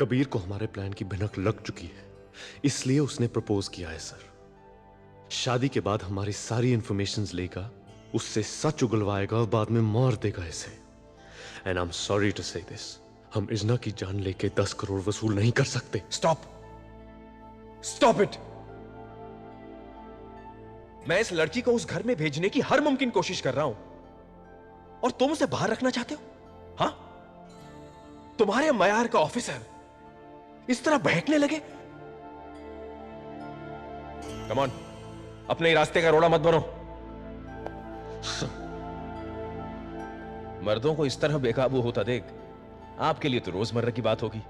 कबीर को हमारे प्लान की भनक लग चुकी है, इसलिए उसने प्रपोज किया है सर। शादी के बाद हमारी सारी इंफॉर्मेशंस लेगा, उससे सच उगलवाएगा और बाद में मार देगा इसे। And I am sorry to say this, हम इज़ना की जान लेके 10 करोड़ वसूल नहीं कर सकते। Stop, stop it. मैं इस लड़की को उस घर में भेजने की हर मुमकिन कोशिश कर रहा हूं, और तुम उसे बाहर रखना चाहते हो? हाँ? तुम्हारे मयार का ऑफिसर इस तरह बहकने लगे? कम ऑन, अपने रास्ते का रोड़ा मत बनो। मर्दों को इस तरह बेकाबू होता देख आपके लिए तो रोजमर्रा की बात होगी,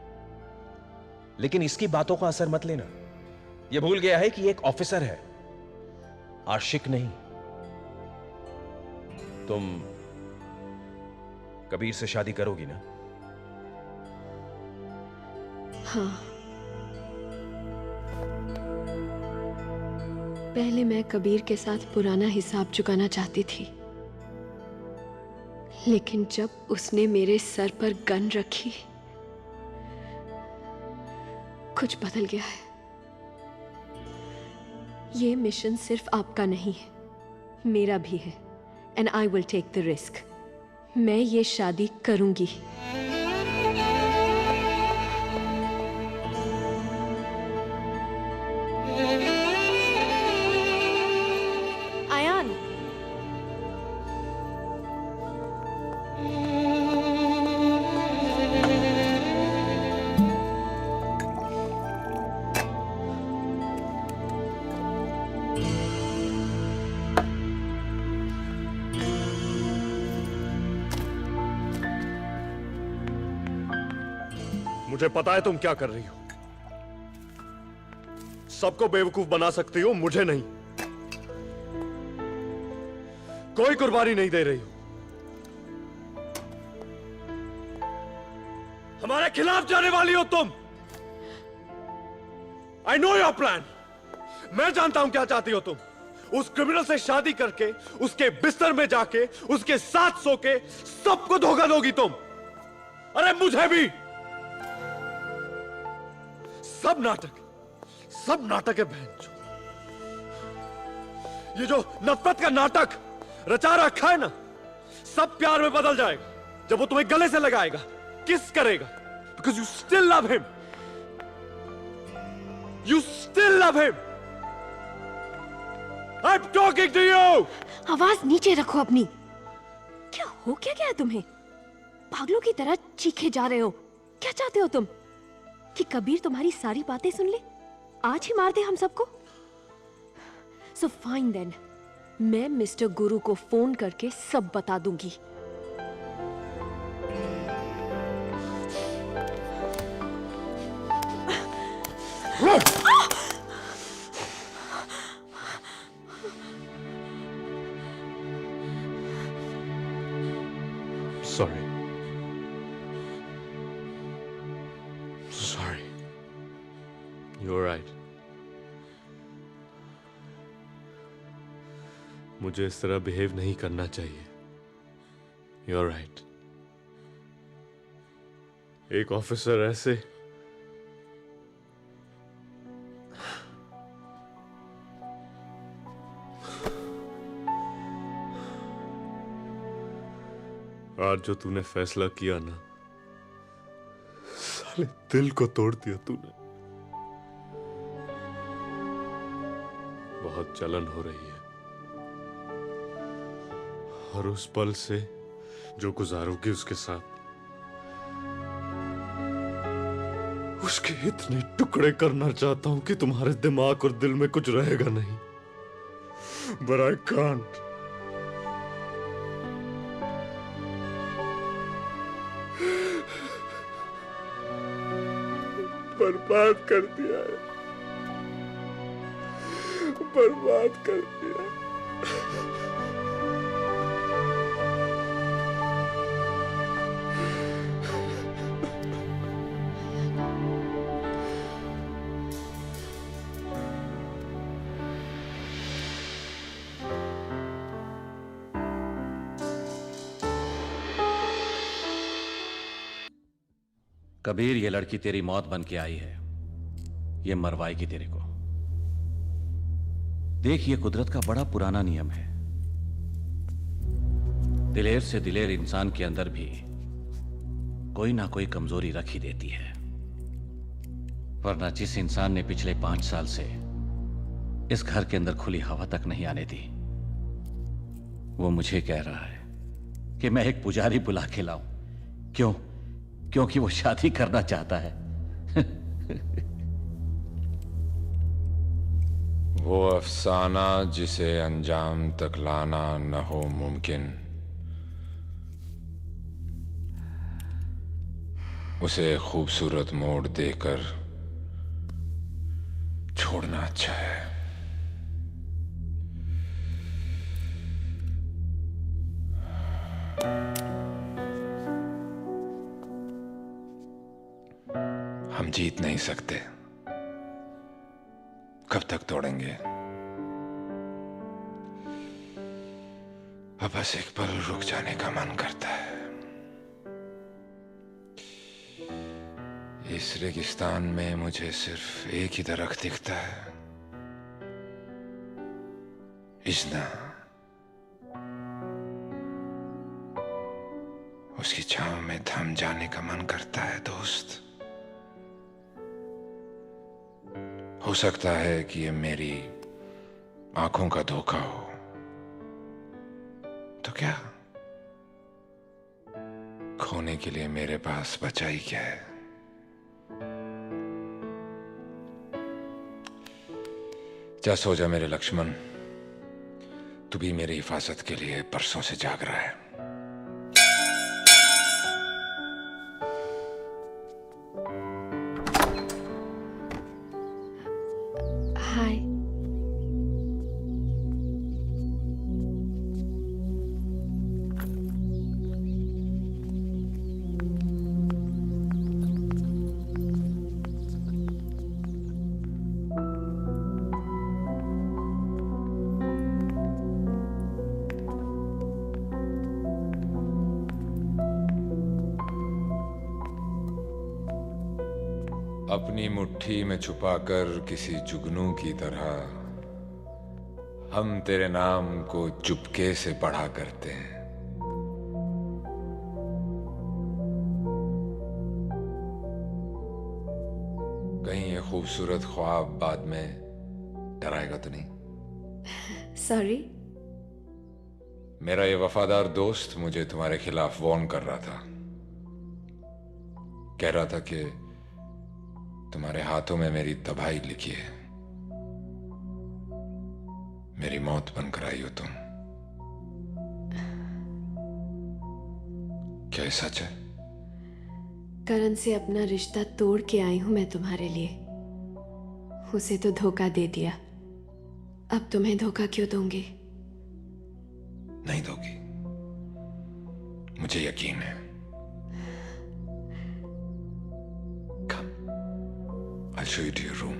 लेकिन इसकी बातों का असर मत लेना। यह भूल गया है कि ये एक ऑफिसर है, आशिक नहीं। तुम कबीर से शादी करोगी ना? हाँ, पहले मैं कबीर के साथ पुराना हिसाब चुकाना चाहती थी, लेकिन जब उसने मेरे सर पर गन रखी, कुछ बदल गया है। ये मिशन सिर्फ आपका नहीं है, मेरा भी है। And I will take the risk. मैं ये शादी करूंगी। आयान, मुझे पता है तुम क्या कर रही हो। सबको बेवकूफ बना सकती हो, मुझे नहीं। कोई कुर्बानी नहीं दे रही हो। हमारे खिलाफ जाने वाली हो तुम। I know your plan. मैं जानता हूं क्या चाहती हो तुम। उस क्रिमिनल से शादी करके उसके बिस्तर में जाके उसके साथ सो के सबको धोखा दोगी तुम। अरे मुझे भी। सब नाटक है बहन। ये जो नफरत का नाटक रचा रखा है ना, सब प्यार में बदल जाएगा जब वो तुम्हें गले से लगाएगा, किस करेगा। Because you still love him. You still love him. I am talking to you. आवाज नीचे रखो अपनी। क्या हो क्या गया तुम्हें? पागलों की तरह चीखे जा रहे हो। क्या चाहते हो तुम? कि कबीर तुम्हारी सारी बातें सुन ले, आज ही मार दे हम सबको? सो फाइन देन, मैं मिस्टर गुरु को फोन करके सब बता दूंगी। Sorry. Sorry. You're right. मुझे इस तरह बिहेव नहीं करना चाहिए। You're right. एक ऑफिसर ऐसे आज जो तूने फैसला किया ना, साले दिल को तोड़ दिया तूने। बहुत जलन हो रही है, और उस पल से जो गुजारोगी उसके साथ, उसके इतने टुकड़े करना चाहता हूं कि तुम्हारे दिमाग और दिल में कुछ रहेगा नहीं। But I can't. बर्बाद कर दिया है, बर्बाद कर दिया है। कबीर, ये लड़की तेरी मौत बन के आई है, ये मरवाएगी तेरे को। देख, ये कुदरत का बड़ा पुराना नियम है। दिलेर से दिलेर इंसान के अंदर भी कोई ना कोई कमजोरी रख ही देती है। वरना जिस इंसान ने पिछले 5 साल से इस घर के अंदर खुली हवा तक नहीं आने दी, वो मुझे कह रहा है कि मैं एक पुजारी बुला के लाऊं। क्यों? क्योंकि वो शादी करना चाहता है। वो अफसाना जिसे अंजाम तक लाना न हो मुमकिन, उसे खूबसूरत मोड़ देकर छोड़ना अच्छा है। हम जीत नहीं सकते, कब तक तोड़ेंगे? अब बस एक पल रुक जाने का मन करता है। इस रेगिस्तान में मुझे सिर्फ एक ही दरख्त दिखता है, इज़्ना। उसकी छांव में थम जाने का मन करता है दोस्त। हो सकता है कि ये मेरी आंखों का धोखा हो, तो क्या? खोने के लिए मेरे पास बचा ही क्या है? जा सो जा मेरे लक्ष्मण, तू भी मेरी हिफाजत के लिए परसों से जाग रहा है। हाय। अपनी मुट्ठी में छुपाकर किसी जुगनू की तरह हम तेरे नाम को चुपके से पढ़ा करते हैं। कहीं ये खूबसूरत ख्वाब बाद में डराएगा तो नहीं? सॉरी। मेरा ये वफादार दोस्त मुझे तुम्हारे खिलाफ वार्न कर रहा था। कह रहा था कि तुम्हारे हाथों में मेरी तबाही लिखी है, मेरी मौत बनकर आई हो तुम। क्या ये सच है? करण से अपना रिश्ता तोड़ के आई हूं मैं तुम्हारे लिए। उसे तो धोखा दे दिया, अब तुम्हें धोखा क्यों दूंगी? नहीं दोगी, मुझे यकीन है। I'll show you to your room.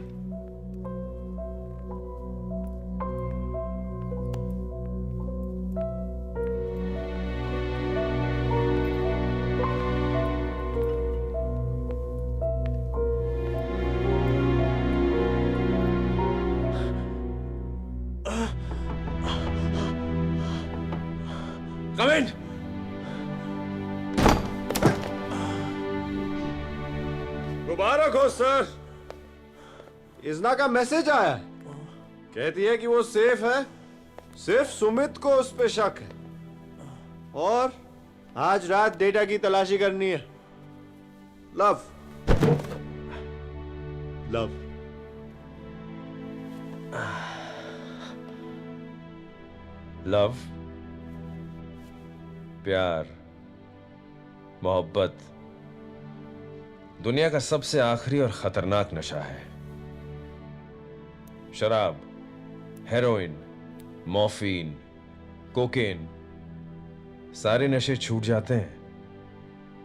Come in. मुबारक हो सर। इज़्ना का मैसेज आया है, कहती है कि वो सेफ है, सिर्फ सुमित को उस पे शक है और आज रात डेटा की तलाशी करनी है। Love love. लव, प्यार, मोहब्बत दुनिया का सबसे आखिरी और खतरनाक नशा है। शराब, हेरोइन, मॉर्फिन, कोकेन, सारे नशे छूट जाते हैं,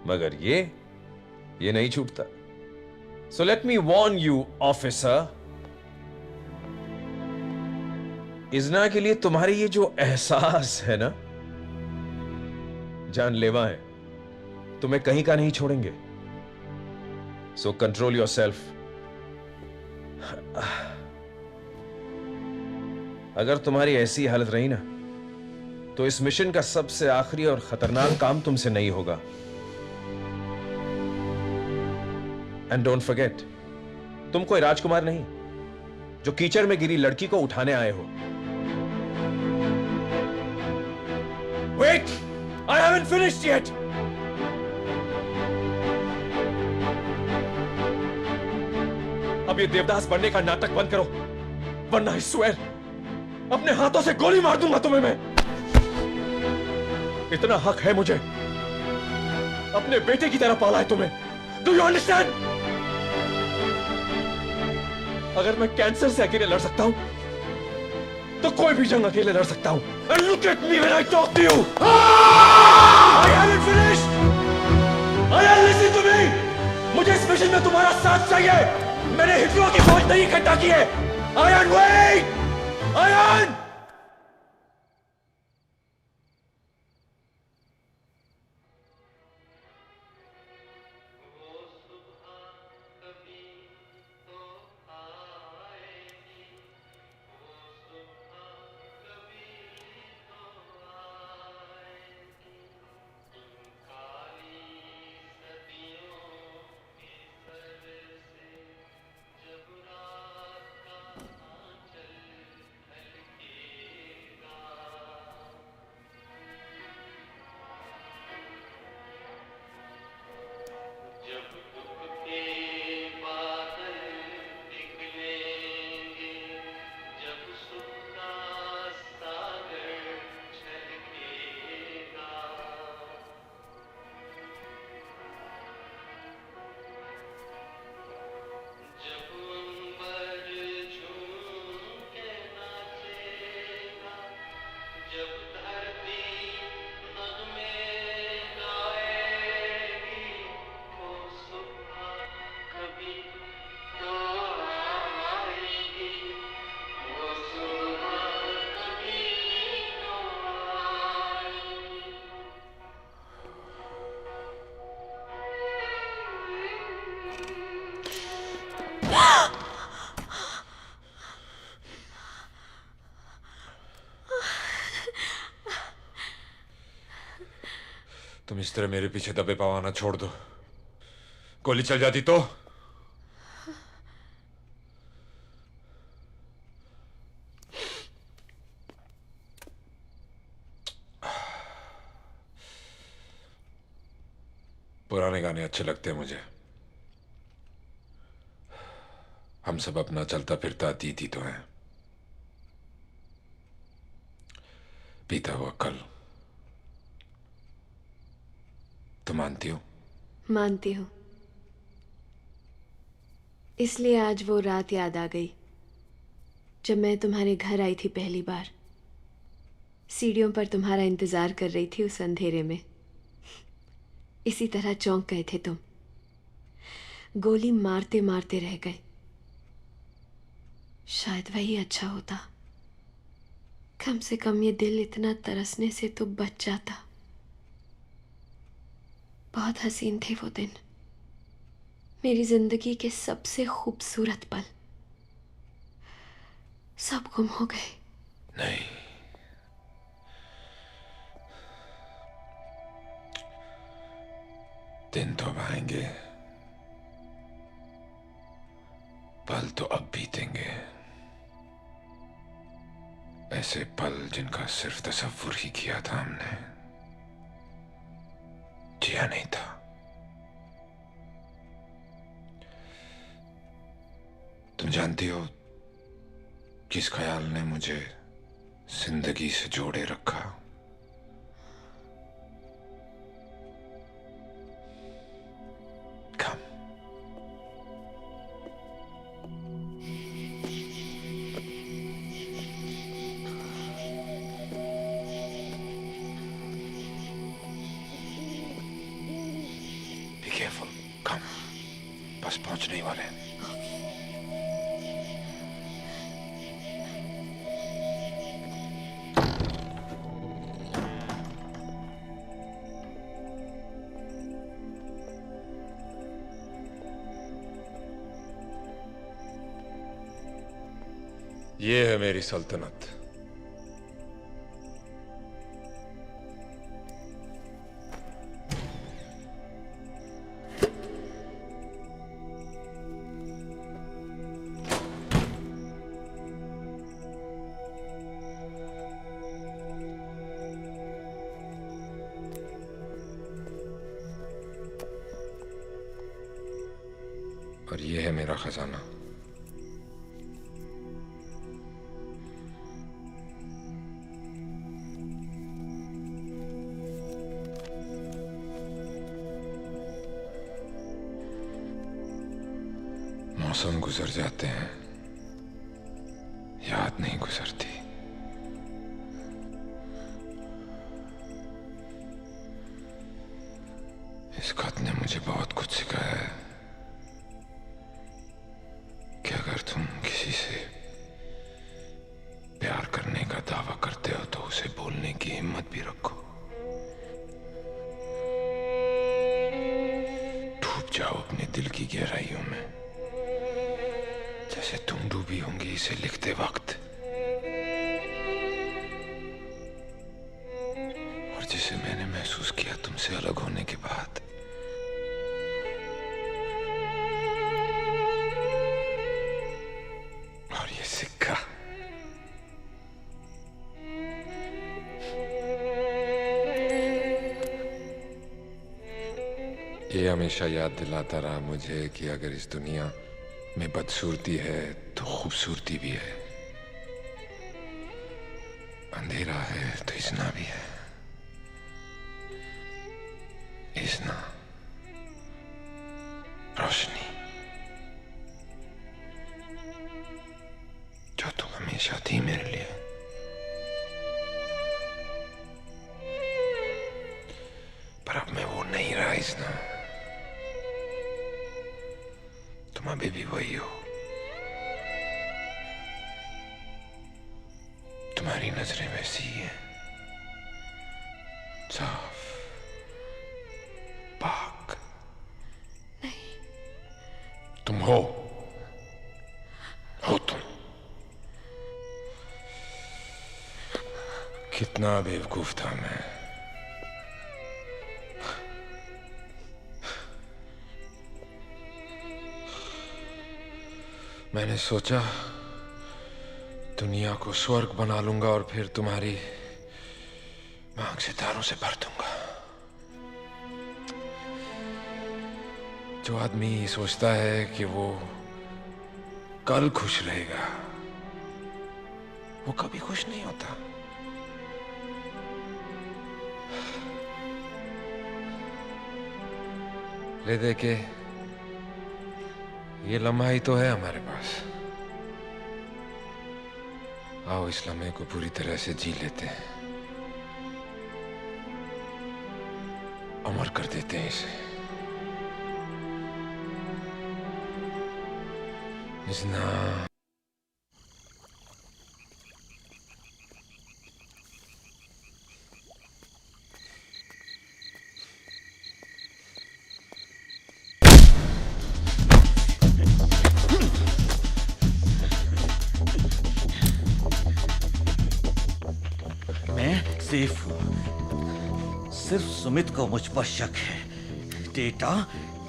मगर ये नहीं छूटता। So let me warn you officer, Izna के लिए तुम्हारे ये जो एहसास है ना, जानलेवा है, तुम्हें कहीं का नहीं छोड़ेंगे। So control yourself. अगर तुम्हारी ऐसी हालत रही ना, तो इस मिशन का सबसे आखिरी और खतरनाक काम तुमसे नहीं होगा। एंड डोंट फॉरगेट, तुम कोई राजकुमार नहीं जो कीचड़ में गिरी लड़की को उठाने आए हो। Wait, I haven't finished yet. अब ये देवदास बनने का नाटक बंद करो, वरना आई स्वेयर अपने हाथों से गोली मार दूंगा तुम्हें मैं। इतना हक है मुझे, अपने बेटे की तरह पाला है तुम्हें। Do you understand? अगर मैं कैंसर से अकेले लड़ सकता हूं तो कोई भी जंग अकेले लड़ सकता हूं। And look at me when I talk to you. I haven't finished. Ayan, listen to me. मुझे इस मिशन में तुम्हारा साथ चाहिए। मैंने हिटलर की फौज नहीं इकट्ठा की है। Ayan, wait. Ayan. तुम इस तरह मेरे पीछे दबे पवाना छोड़ दो। गोली चल जाती तो? पुराने गाने अच्छे लगते हैं मुझे। हम सब अपना चलता फिरता अतीत ही तो हैं। बीता हुआ कल। तुम मानती हो? मानती हूँ। इसलिए आज वो रात याद आ गई जब मैं तुम्हारे घर आई थी पहली बार। सीढ़ियों पर तुम्हारा इंतजार कर रही थी उस अंधेरे में। इसी तरह चौंक गए थे तुम। गोली मारते मारते रह गए। शायद वही अच्छा होता। कम से कम ये दिल इतना तरसने से तो बच जाता। बहुत हसीन थे वो दिन। मेरी जिंदगी के सबसे खूबसूरत पल सब गुम हो गए। नहीं, दिन तो अब आएंगे, पल तो अब बीतेंगे। ऐसे पल जिनका सिर्फ तसव्वुर ही किया था हमने, जिया नहीं था। तुम जानती हो किस ख्याल ने मुझे जिंदगी से जोड़े रखा? कम Be careful. Come. बस पहुंचने ही वाले हैं। ये है मेरी सल्तनत। और ये है मेरा खजाना। मौसम गुजर जाते हैं, जाओ अपने दिल की गहराइयों में, जैसे तुम डूबी होंगी इसे लिखते वक्त, और जिसे मैंने महसूस किया तुमसे अलग होने के बाद। और ये सिक्का, ये हमेशा याद दिलाता रहा मुझे कि अगर इस दुनिया में बदसूरती है तो खूबसूरती भी है, अंधेरा है तो इज़्ना भी है। इज़्ना, रोशनी, जो तुम हमेशा थी मेरे लिए। पर अब मैं वो नहीं रहा इज़्ना, तुम अभी भी वही हो। तुम्हारी नजरें वैसी ही हैं, साफ, पाक। तुम हो तुम। कितना बेवकूफ था मैं। मैंने सोचा दुनिया को स्वर्ग बना लूंगा और फिर तुम्हारी मांग सितारों से भर दूंगा। जो आदमी सोचता है कि वो कल खुश रहेगा, वो कभी खुश नहीं होता। ले दे के ये लम्हा ही तो है हमारे पास। आओ इस लम्हे को पूरी तरह से जी लेते हैं, अमर कर देते हैं इसे। इज़्ना, सेफ हूं। सिर्फ सुमित को मुझ पर शक है। डेटा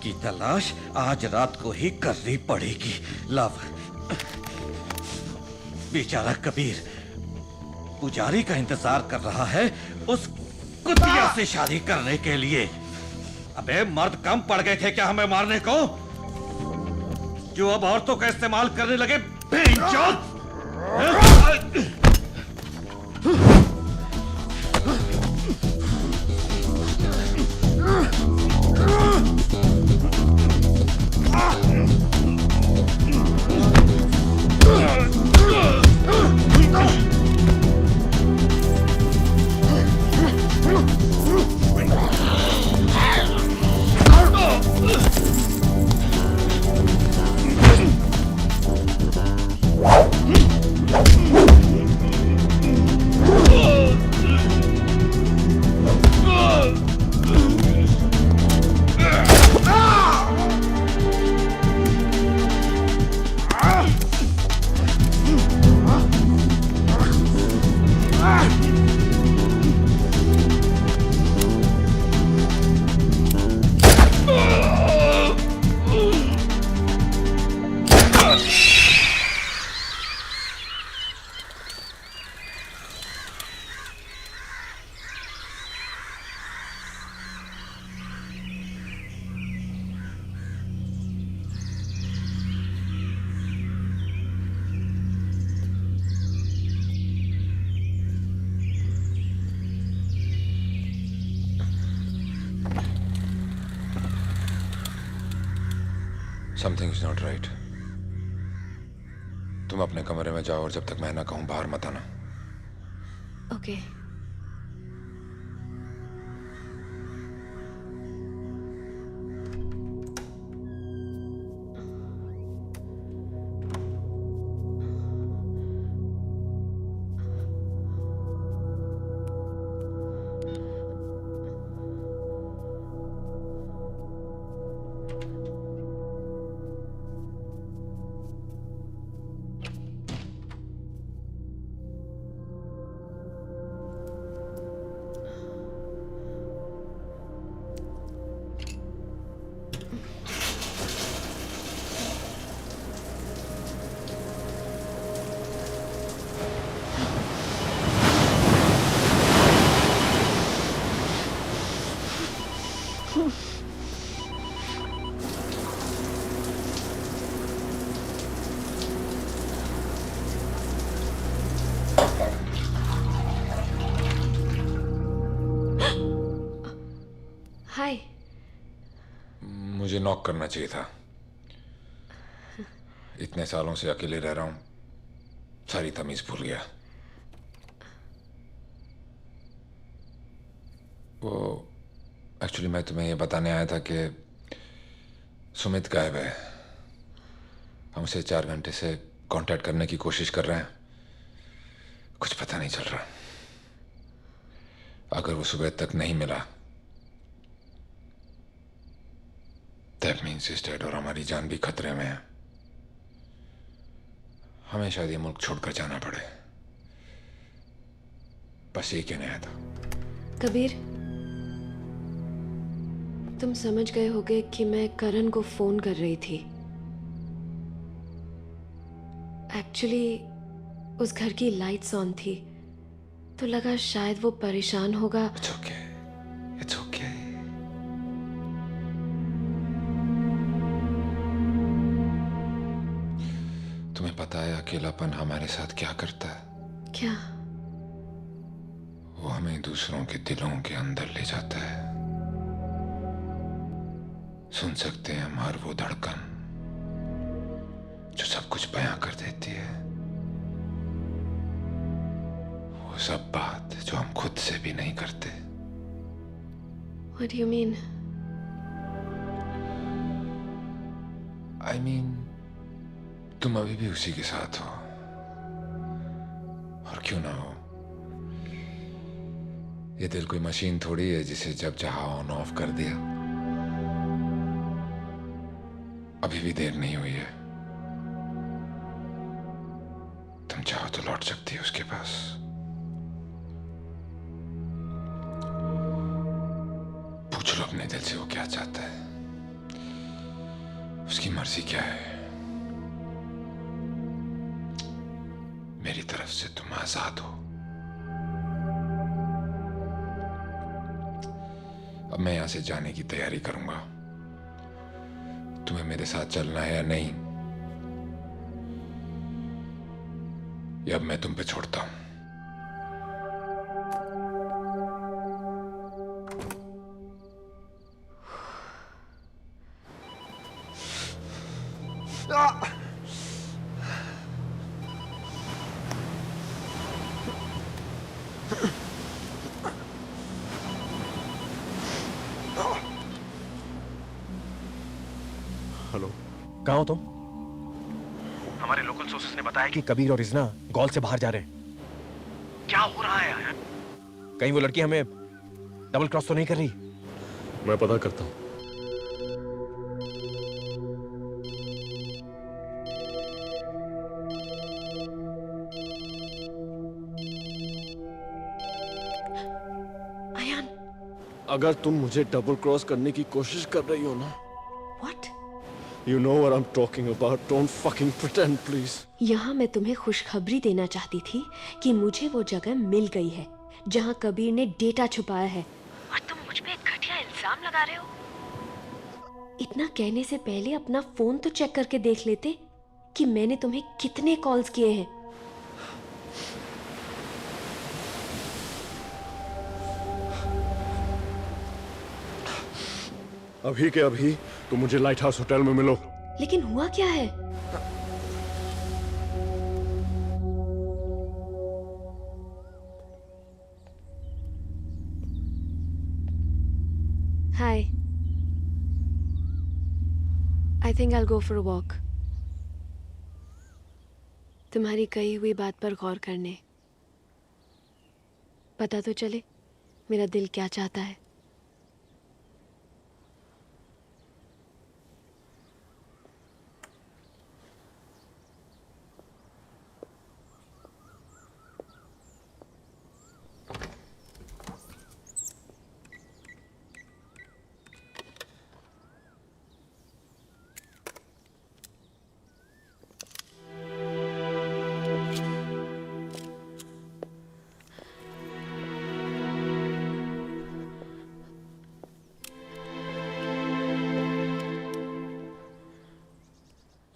की तलाश आज रात को ही करनी पड़ेगी। लव, बेचारा कबीर पुजारी का इंतजार कर रहा है उस कुतिया से शादी करने के लिए। अबे मर्द कम पड़ गए थे क्या हमें मारने को, जो अब औरतों का इस्तेमाल करने लगे? बेइज्जत! Something is not right. तुम अपने कमरे में जाओ और जब तक मैं ना कहूं बाहर मत आना। ओके। मुझे नॉक करना चाहिए था। इतने सालों से अकेले रह रहा हूं, सारी तमीज भूल गया। वो एक्चुअली मैं तुम्हें ये बताने आया था कि सुमित गायब है। हम उसे 4 घंटे से कांटेक्ट करने की कोशिश कर रहे हैं, कुछ पता नहीं चल रहा। अगर वो सुबह तक नहीं मिला, दैट मीन्स इज डेड और हमारी जान भी खतरे में है। हमें शायद ये मुल्क छोड़कर जाना पड़े। बस ये कहने आया था। कबीर, तुम समझ गए होगे कि मैं करण को फोन कर रही थी। एक्चुअली उस घर की लाइट्स ऑन थी, तो लगा शायद वो परेशान होगा। It's okay. It's okay. तुम्हें पता है अकेलापन हमारे साथ क्या करता है? क्या? वो हमें दूसरों के दिलों के अंदर ले जाता है। सुन सकते हैं हम हर वो धड़कन जो सब कुछ बयां कर देती है, वो सब बात जो हम खुद से भी नहीं करते। What do you mean? I mean, तुम अभी भी उसी के साथ हो, और क्यों ना हो। ये दिल कोई मशीन थोड़ी है जिसे जब चाहा ऑन ऑफ कर दिया। अभी भी देर नहीं हुई है, तुम चाहो तो लौट सकती हो उसके पास। पूछ लो अपने दिल से वो क्या चाहता है, उसकी मर्जी क्या है। मेरी तरफ से तुम आजाद हो। अब मैं यहां से जाने की तैयारी करूंगा। तुम्हें मेरे साथ चलना है या नहीं, ये अब मैं तुम पे छोड़ता हूं। हेलो, कहाँ हो तुम? हमारे लोकल सोर्सेस ने बताया कि कबीर और इजना गॉल से बाहर जा रहे हैं। क्या हो रहा है यार? कहीं वो लड़की हमें डबल क्रॉस तो नहीं कर रही? मैं पता करता हूं। अयान, अगर तुम मुझे डबल क्रॉस करने की कोशिश कर रही हो ना, what? you know what I'm talking about. Don't fucking pretend, please. यहाँ मैं तुम्हें खुशखबरी देना चाहती थी कि मुझे वो जगह मिल गई है जहाँ कबीर ने डेटा छुपाया है, और तुम मुझ पे एक घटिया इल्जाम लगा रहे हो। इतना कहने से पहले अपना फोन तो चेक करके देख लेते कि मैंने तुम्हें कितने कॉल्स किए हैं। अभी के अभी तुम मुझे लाइट हाउस होटल में मिलो। लेकिन हुआ क्या है? Hi, I think I will go for a walk. तुम्हारी कही हुई बात पर गौर करने। पता तो चले मेरा दिल क्या चाहता है।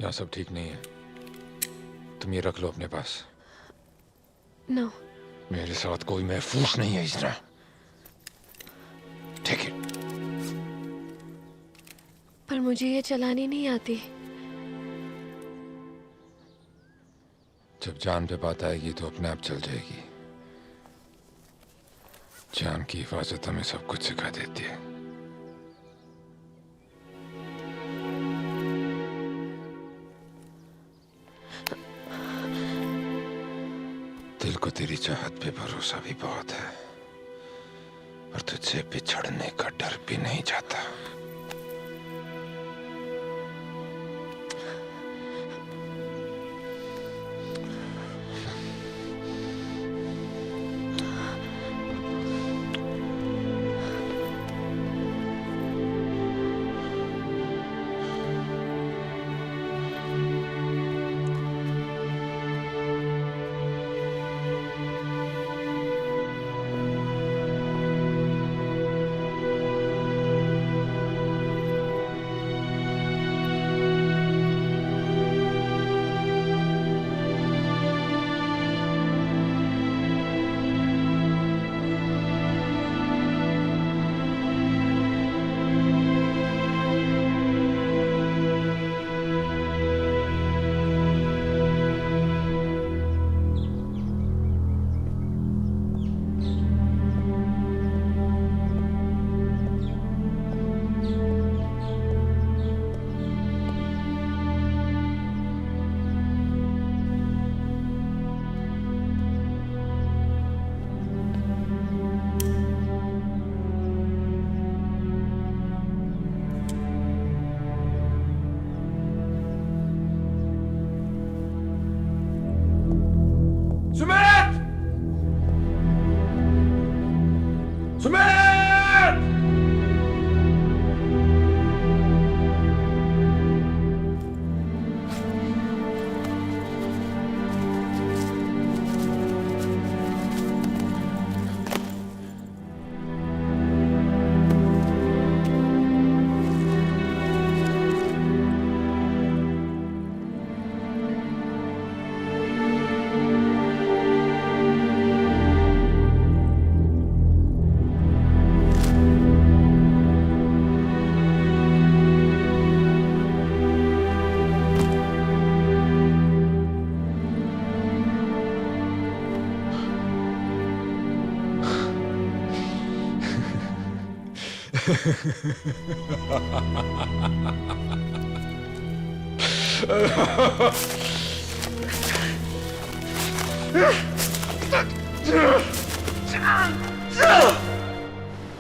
यहाँ सब ठीक नहीं है, तुम ये रख लो अपने पास। नो, मेरे साथ कोई महफूज नहीं है इस तरह। Take it. पर मुझे ये चलानी नहीं आती। जब जान पे बात आएगी तो अपने आप चल जाएगी। जान की हिफाजत हमें सब कुछ सिखा देती है। दिल को तेरी चाहत पे भरोसा भी बहुत है और तुझसे बिछड़ने का डर भी नहीं जाता।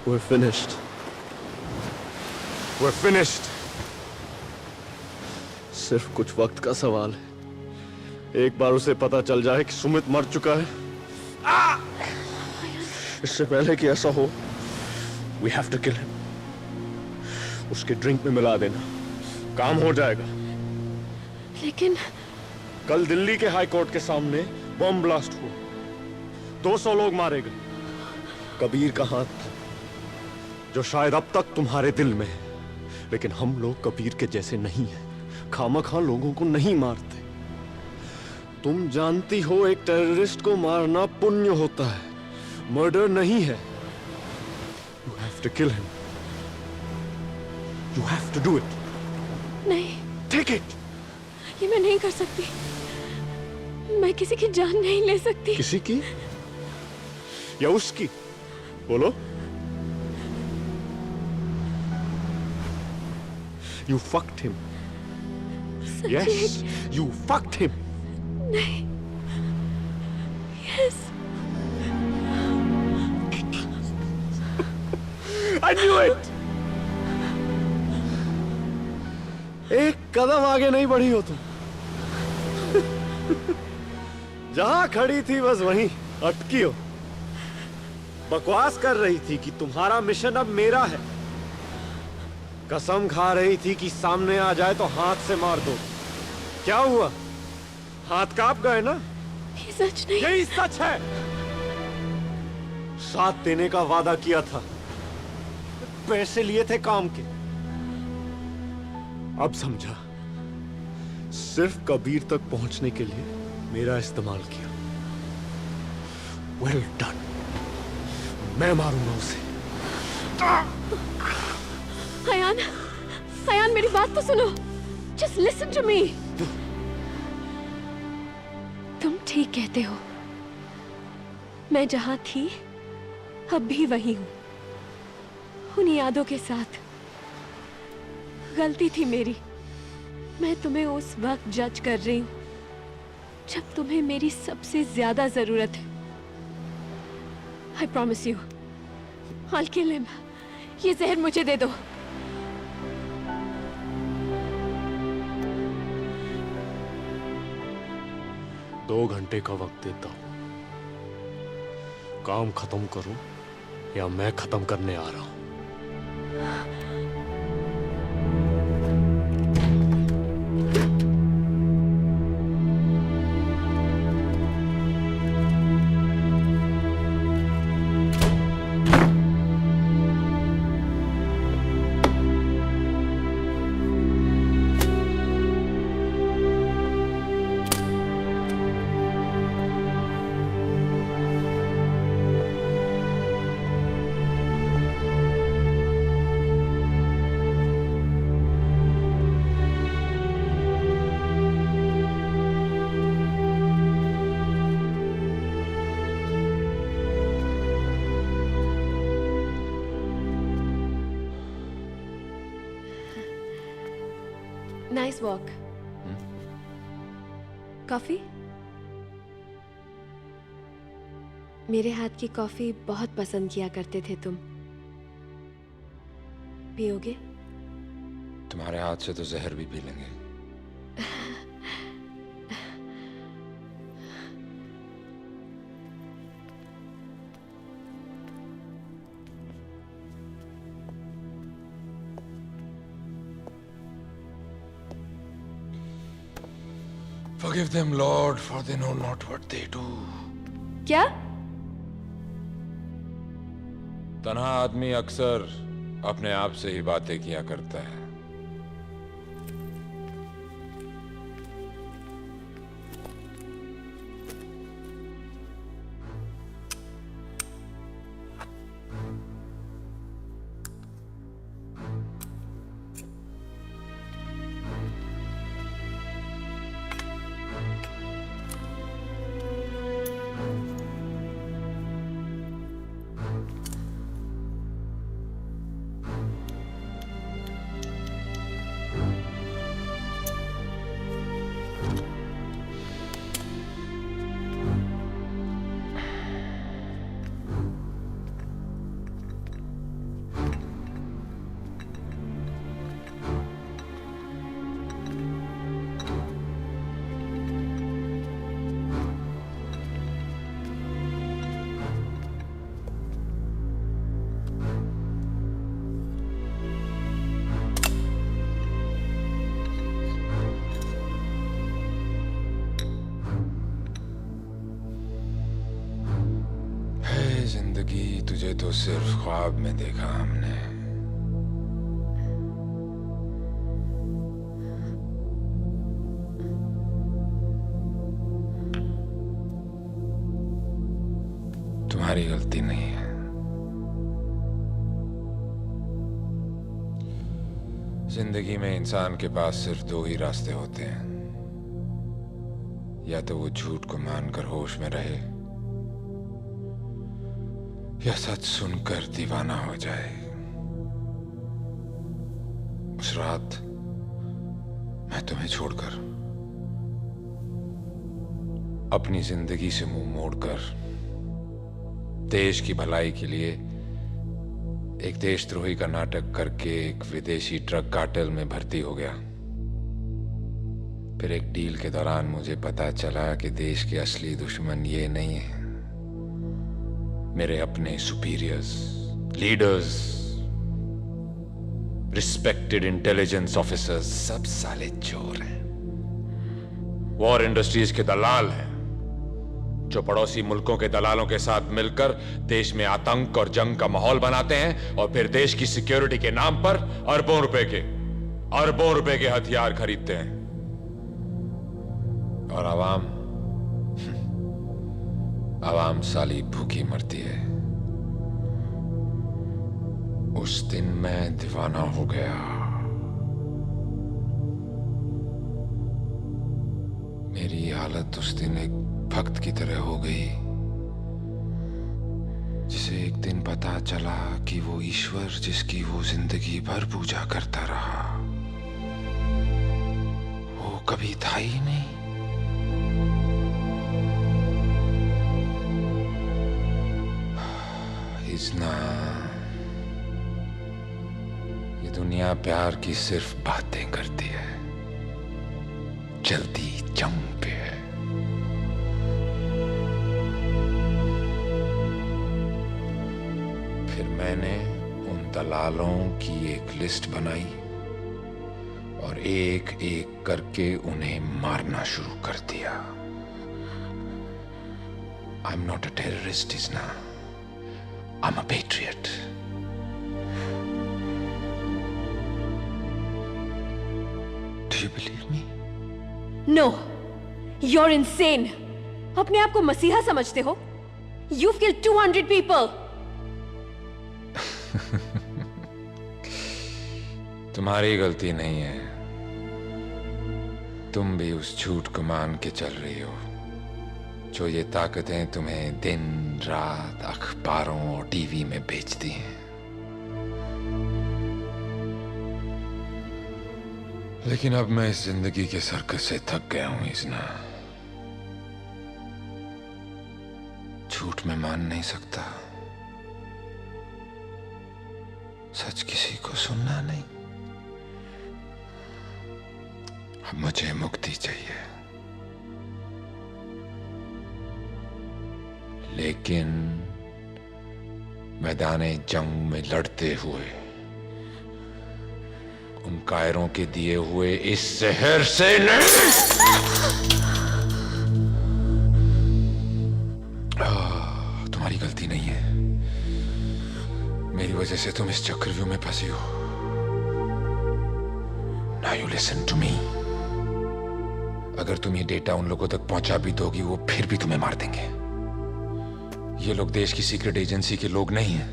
We're finished. We're finished. सिर्फ कुछ वक्त का सवाल है। एक बार उसे पता चल जाए कि सुमित मर चुका है, इससे पहले कि ऐसा हो, we have to kill him. उसके ड्रिंक में मिला देना, काम हो जाएगा। लेकिन कल दिल्ली के हाई कोर्ट के सामने बम ब्लास्ट हुआ, 200 लोग मारे गए। कबीर का हाथ था, जो शायद अब तक तुम्हारे दिल में है, लेकिन हम लोग कबीर के जैसे नहीं हैं। खामखा लोगों को नहीं मारते। तुम जानती हो एक टेररिस्ट को मारना पुण्य होता है, मर्डर नहीं है। You have to kill him. You have to do it. नहीं, Take it. ये मैं नहीं कर सकती। मैं किसी की जान नहीं ले सकती। किसी की या उसकी? बोलो। You fucked him. Yes, you fucked him. नहीं। Yes. I knew it. एक कदम आगे नहीं बढ़ी हो तुम। जहां खड़ी थी बस वहीं अटकी हो। बकवास कर रही थी कि तुम्हारा मिशन अब मेरा है। कसम खा रही थी कि सामने आ जाए तो हाथ से मार दो। क्या हुआ? हाथ कांप गए ना? ये सच नहीं। यही सच है। साथ देने का वादा किया था, पैसे लिए थे काम के। अब समझा, सिर्फ कबीर तक पहुंचने के लिए मेरा इस्तेमाल किया। Well done. मैं मारूंगा उसे। अयान, अयान मेरी बात तो सुनो। Just listen to me. तुम ठीक कहते हो। मैं जहां थी अब भी वही हूं, उन यादों के साथ। गलती थी मेरी। मैं तुम्हें उस वक्त जज कर रही हूं जब तुम्हें मेरी सबसे ज्यादा जरूरत है। I promise you, I'll kill him. ये जहर मुझे दे दो। दो घंटे का वक्त देता हूं, काम खत्म करो या मैं खत्म करने आ रहा हूं। Nice walk. कॉफी? मेरे हाथ की कॉफी बहुत पसंद किया करते थे तुम। पियोगे? तुम्हारे हाथ से तो जहर भी पी लेंगे। Forgive them, Lord, for they know not what they do. क्या? तन्हा आदमी अक्सर अपने आप से ही बातें किया करता है। जिंदगी तुझे तो सिर्फ ख्वाब में देखा हमने। तुम्हारी गलती नहीं है। जिंदगी में इंसान के पास सिर्फ दो ही रास्ते होते हैं, या तो वो झूठ को मानकर होश में रहे या सच सुनकर दीवाना हो जाए। उस रात मैं तुम्हें छोड़कर अपनी जिंदगी से मुंह मोड़कर देश की भलाई के लिए एक देशद्रोही का नाटक करके एक विदेशी ड्रग कार्टेल में भर्ती हो गया। फिर एक डील के दौरान मुझे पता चला कि देश के असली दुश्मन ये नहीं है, मेरे अपने superiors, leaders, respected intelligence officers सब साले चोर हैं, वॉर इंडस्ट्रीज के दलाल हैं, जो पड़ोसी मुल्कों के दलालों के साथ मिलकर देश में आतंक और जंग का माहौल बनाते हैं और फिर देश की सिक्योरिटी के नाम पर अरबों रुपए के हथियार खरीदते हैं। और आवाम साली भूखी मरती है। उस दिन मैं दीवाना हो गया। मेरी हालत उस दिन एक भक्त की तरह हो गई, जिसे एक दिन पता चला कि वो ईश्वर जिसकी वो जिंदगी भर पूजा करता रहा, वो कभी था ही नहीं। इजना, ये दुनिया प्यार की सिर्फ बातें करती है, चलती जंग पे है। फिर मैंने उन दलालों की एक लिस्ट बनाई और एक एक करके उन्हें मारना शुरू कर दिया। I am not a terrorist Izna, I am a patriot. Do you believe me? No, you're insane. अपने आप को मसीहा समझते हो? You've killed 200 people. तुम्हारी गलती नहीं है, तुम भी उस झूठ को मान के चल रही हो जो ये ताकतें तुम्हें दिन रात अखबारों और टीवी में बेचती हैं। लेकिन अब मैं इस जिंदगी के सर्कस से थक गया हूं इजना। झूठ में मान नहीं सकता, सच किसी को सुनना नहीं। अब मुझे मुक्ति चाहिए, लेकिन मैदाने जंग में लड़ते हुए उन कायरों के दिए हुए इस शहर से नहीं। तुम्हारी गलती नहीं है, मेरी वजह से तुम इस चक्रव्यूह में फंसी हो। Now you listen to me. अगर तुम ये डेटा उन लोगों तक पहुंचा भी दोगी, वो फिर भी तुम्हें मार देंगे। ये लोग देश की सीक्रेट एजेंसी के लोग नहीं हैं।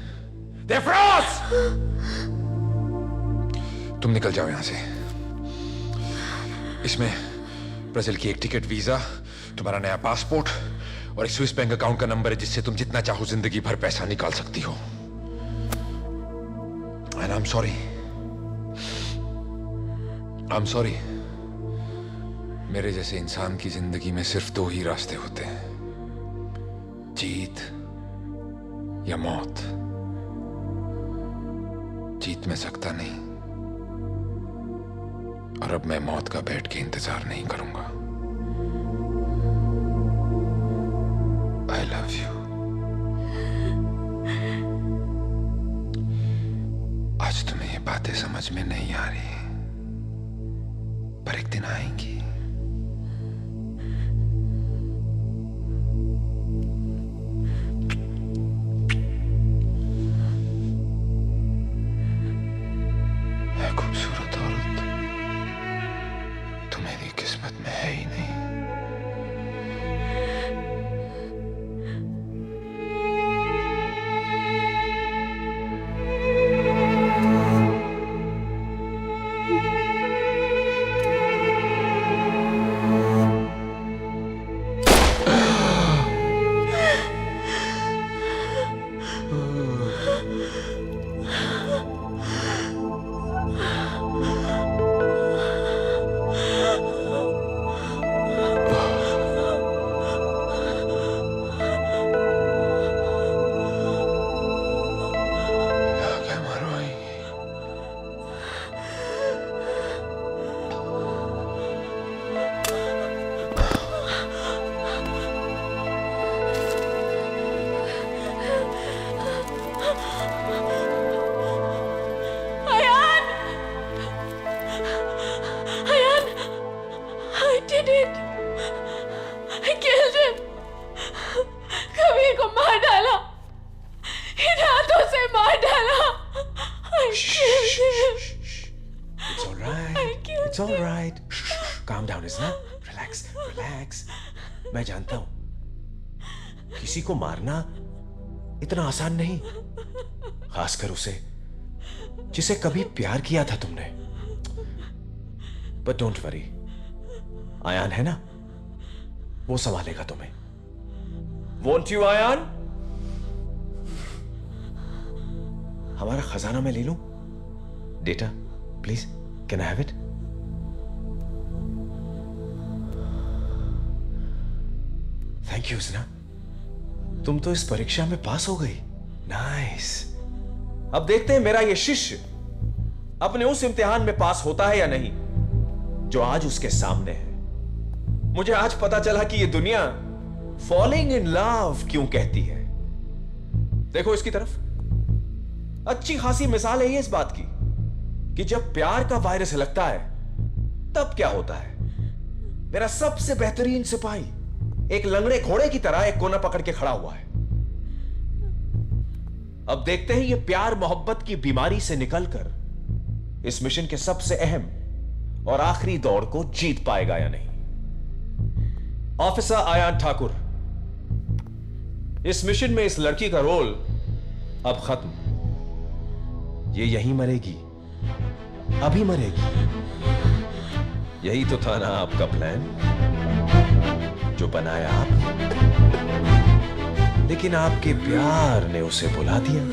They're frauds! तुम निकल जाओ यहां से। इसमें ब्राजील की एक टिकट, वीजा, तुम्हारा नया पासपोर्ट और एक स्विस बैंक अकाउंट का नंबर है जिससे तुम जितना चाहो जिंदगी भर पैसा निकाल सकती हो। And I'm sorry. I'm sorry. मेरे जैसे इंसान की जिंदगी में सिर्फ दो ही रास्ते होते हैं, जीत या मौत। जीत में सकता नहीं, और अब मैं मौत का बैठ के इंतजार नहीं करूंगा। I love you. आज तुम्हें ये बातें समझ में नहीं आ रही, पर एक दिन आएंगी। है खूबसूरत औरत, तुम्हारी किस्मत में है ही नहीं। It's all right. Calm down, isn't it? Relax, relax. मैं जानता हूं किसी को मारना इतना आसान नहीं, खासकर उसे जिसे कभी प्यार किया था तुमने। But don't worry. आयान है ना, वो संभालेगा तुम्हें। Want you Ayaan? हमारा खजाना मैं ले लूं? Data please, can I have it? Thank you Izna, तुम तो इस परीक्षा में पास हो गई। नाइस। अब देखते हैं मेरा ये शिष्य अपने उस इम्तिहान में पास होता है या नहीं जो आज उसके सामने है। मुझे आज पता चला कि ये दुनिया फॉलिंग इन लव क्यों कहती है। देखो इसकी तरफ, अच्छी खासी मिसाल है ये इस बात की कि जब प्यार का वायरस लगता है तब क्या होता है। मेरा सबसे बेहतरीन सिपाही एक लंगड़े घोड़े की तरह एक कोना पकड़ के खड़ा हुआ है। अब देखते हैं ये प्यार मोहब्बत की बीमारी से निकलकर इस मिशन के सबसे अहम और आखिरी दौड़ को जीत पाएगा या नहीं। ऑफिसर आयान ठाकुर, इस मिशन में इस लड़की का रोल अब खत्म। ये यहीं मरेगी, अभी मरेगी। यही तो था ना आपका प्लान जो बनाया आप, लेकिन आपके प्यार ने उसे बुला दिया।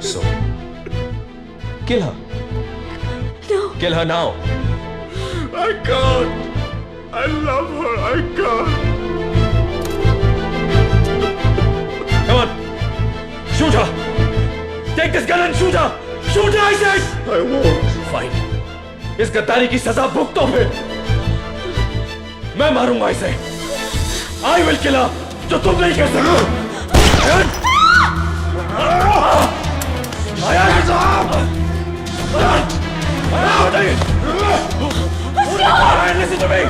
So kill her, kill her now. I can't. I love her. I can't. Come on, shoot her. Take this gun and shoot her. Shoot her, I said. I won't. Fine. इस गद्दारी की सजा भुगतो फिर। मैं मारूंगा इसे। I will kill her. जो तुम नहीं कर सकते। Listen to me.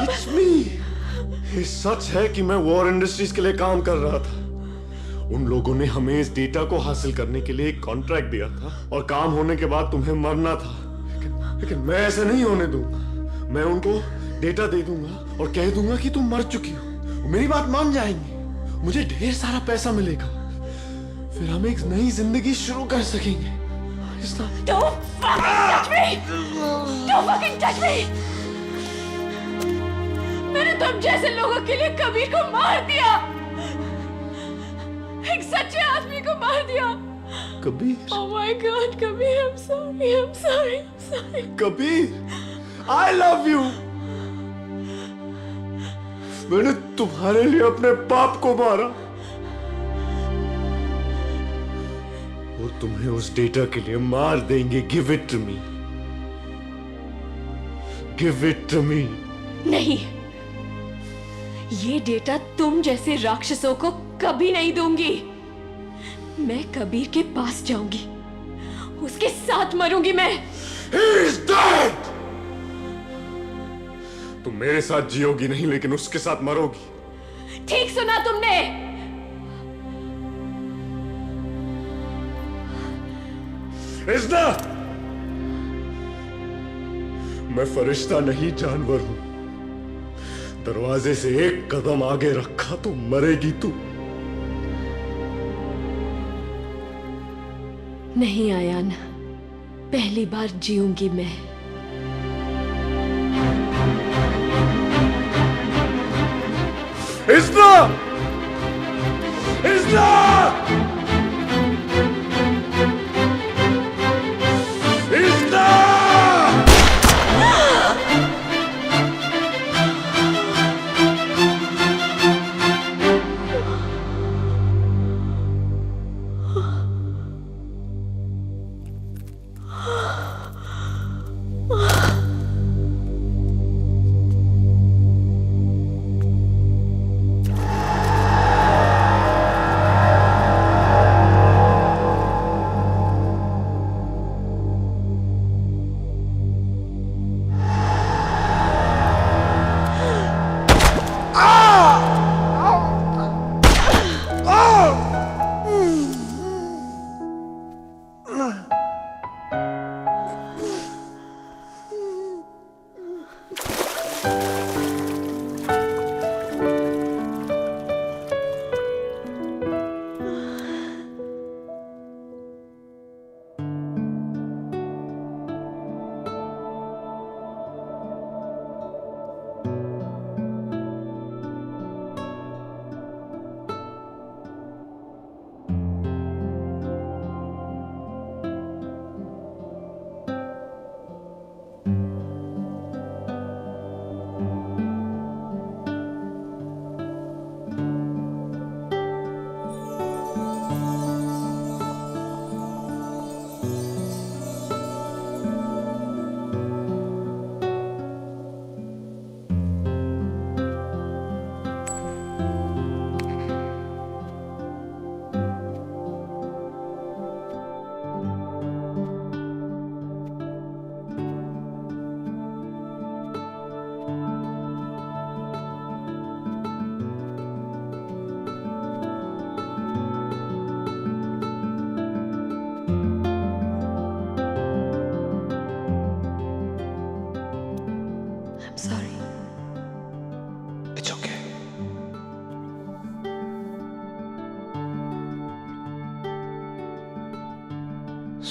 It's me. ये सच है कि मैं वॉर इंडस्ट्रीज के लिए काम कर रहा था। उन लोगों ने हमें इस डेटा को हासिल करने के लिए एक कॉन्ट्रैक्ट दिया था और काम होने के बाद तुम्हें मरना था। लेकिन मैं ऐसा नहीं होने दूंगा। मैं उनको डेटा दे दूंगा और कह दूंगा कि तुम मर चुकी हो। मेरी बात मान जाएंगे, मुझे ढेर सारा पैसा मिलेगा, फिर हम एक नई जिंदगी शुरू कर सकेंगे। Don't fucking touch me! Don't fucking touch me! मैंने तुम जैसे लोगों के लिए कबीर को मार दिया, एक सच्चे आदमी को मार दिया। Kabir? Oh my God, Kabir, I'm sorry, I'm sorry, I'm sorry. Kabir, I love you. मैंने तुम्हारे लिए अपने बाप को मारा और तुम्हें उस डेटा के लिए मार देंगे। Give it to me. Give it to me. नहीं, ये डेटा तुम जैसे राक्षसों को कभी नहीं दूंगी। मैं कबीर के पास जाऊंगी, उसके साथ मरूंगी मैं। He is dead. तुम मेरे साथ जियोगी नहीं, लेकिन उसके साथ मरोगी। ठीक सुना तुमने। इज़्ना, मैं फरिश्ता नहीं, जानवर हूं। दरवाजे से एक कदम आगे रखा तो मरेगी तू। नहीं आयान, पहली बार जीऊंगी मैं। इज़्ना! इज़्ना! इज़्ना!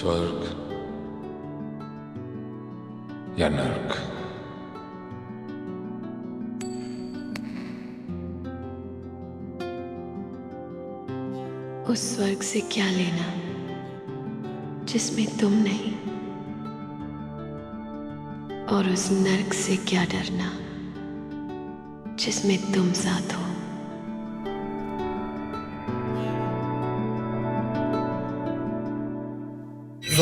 स्वर्ग या नर्क। उस स्वर्ग से क्या लेना जिसमें तुम नहीं, और उस नर्क से क्या डरना जिसमें तुम साथ हो।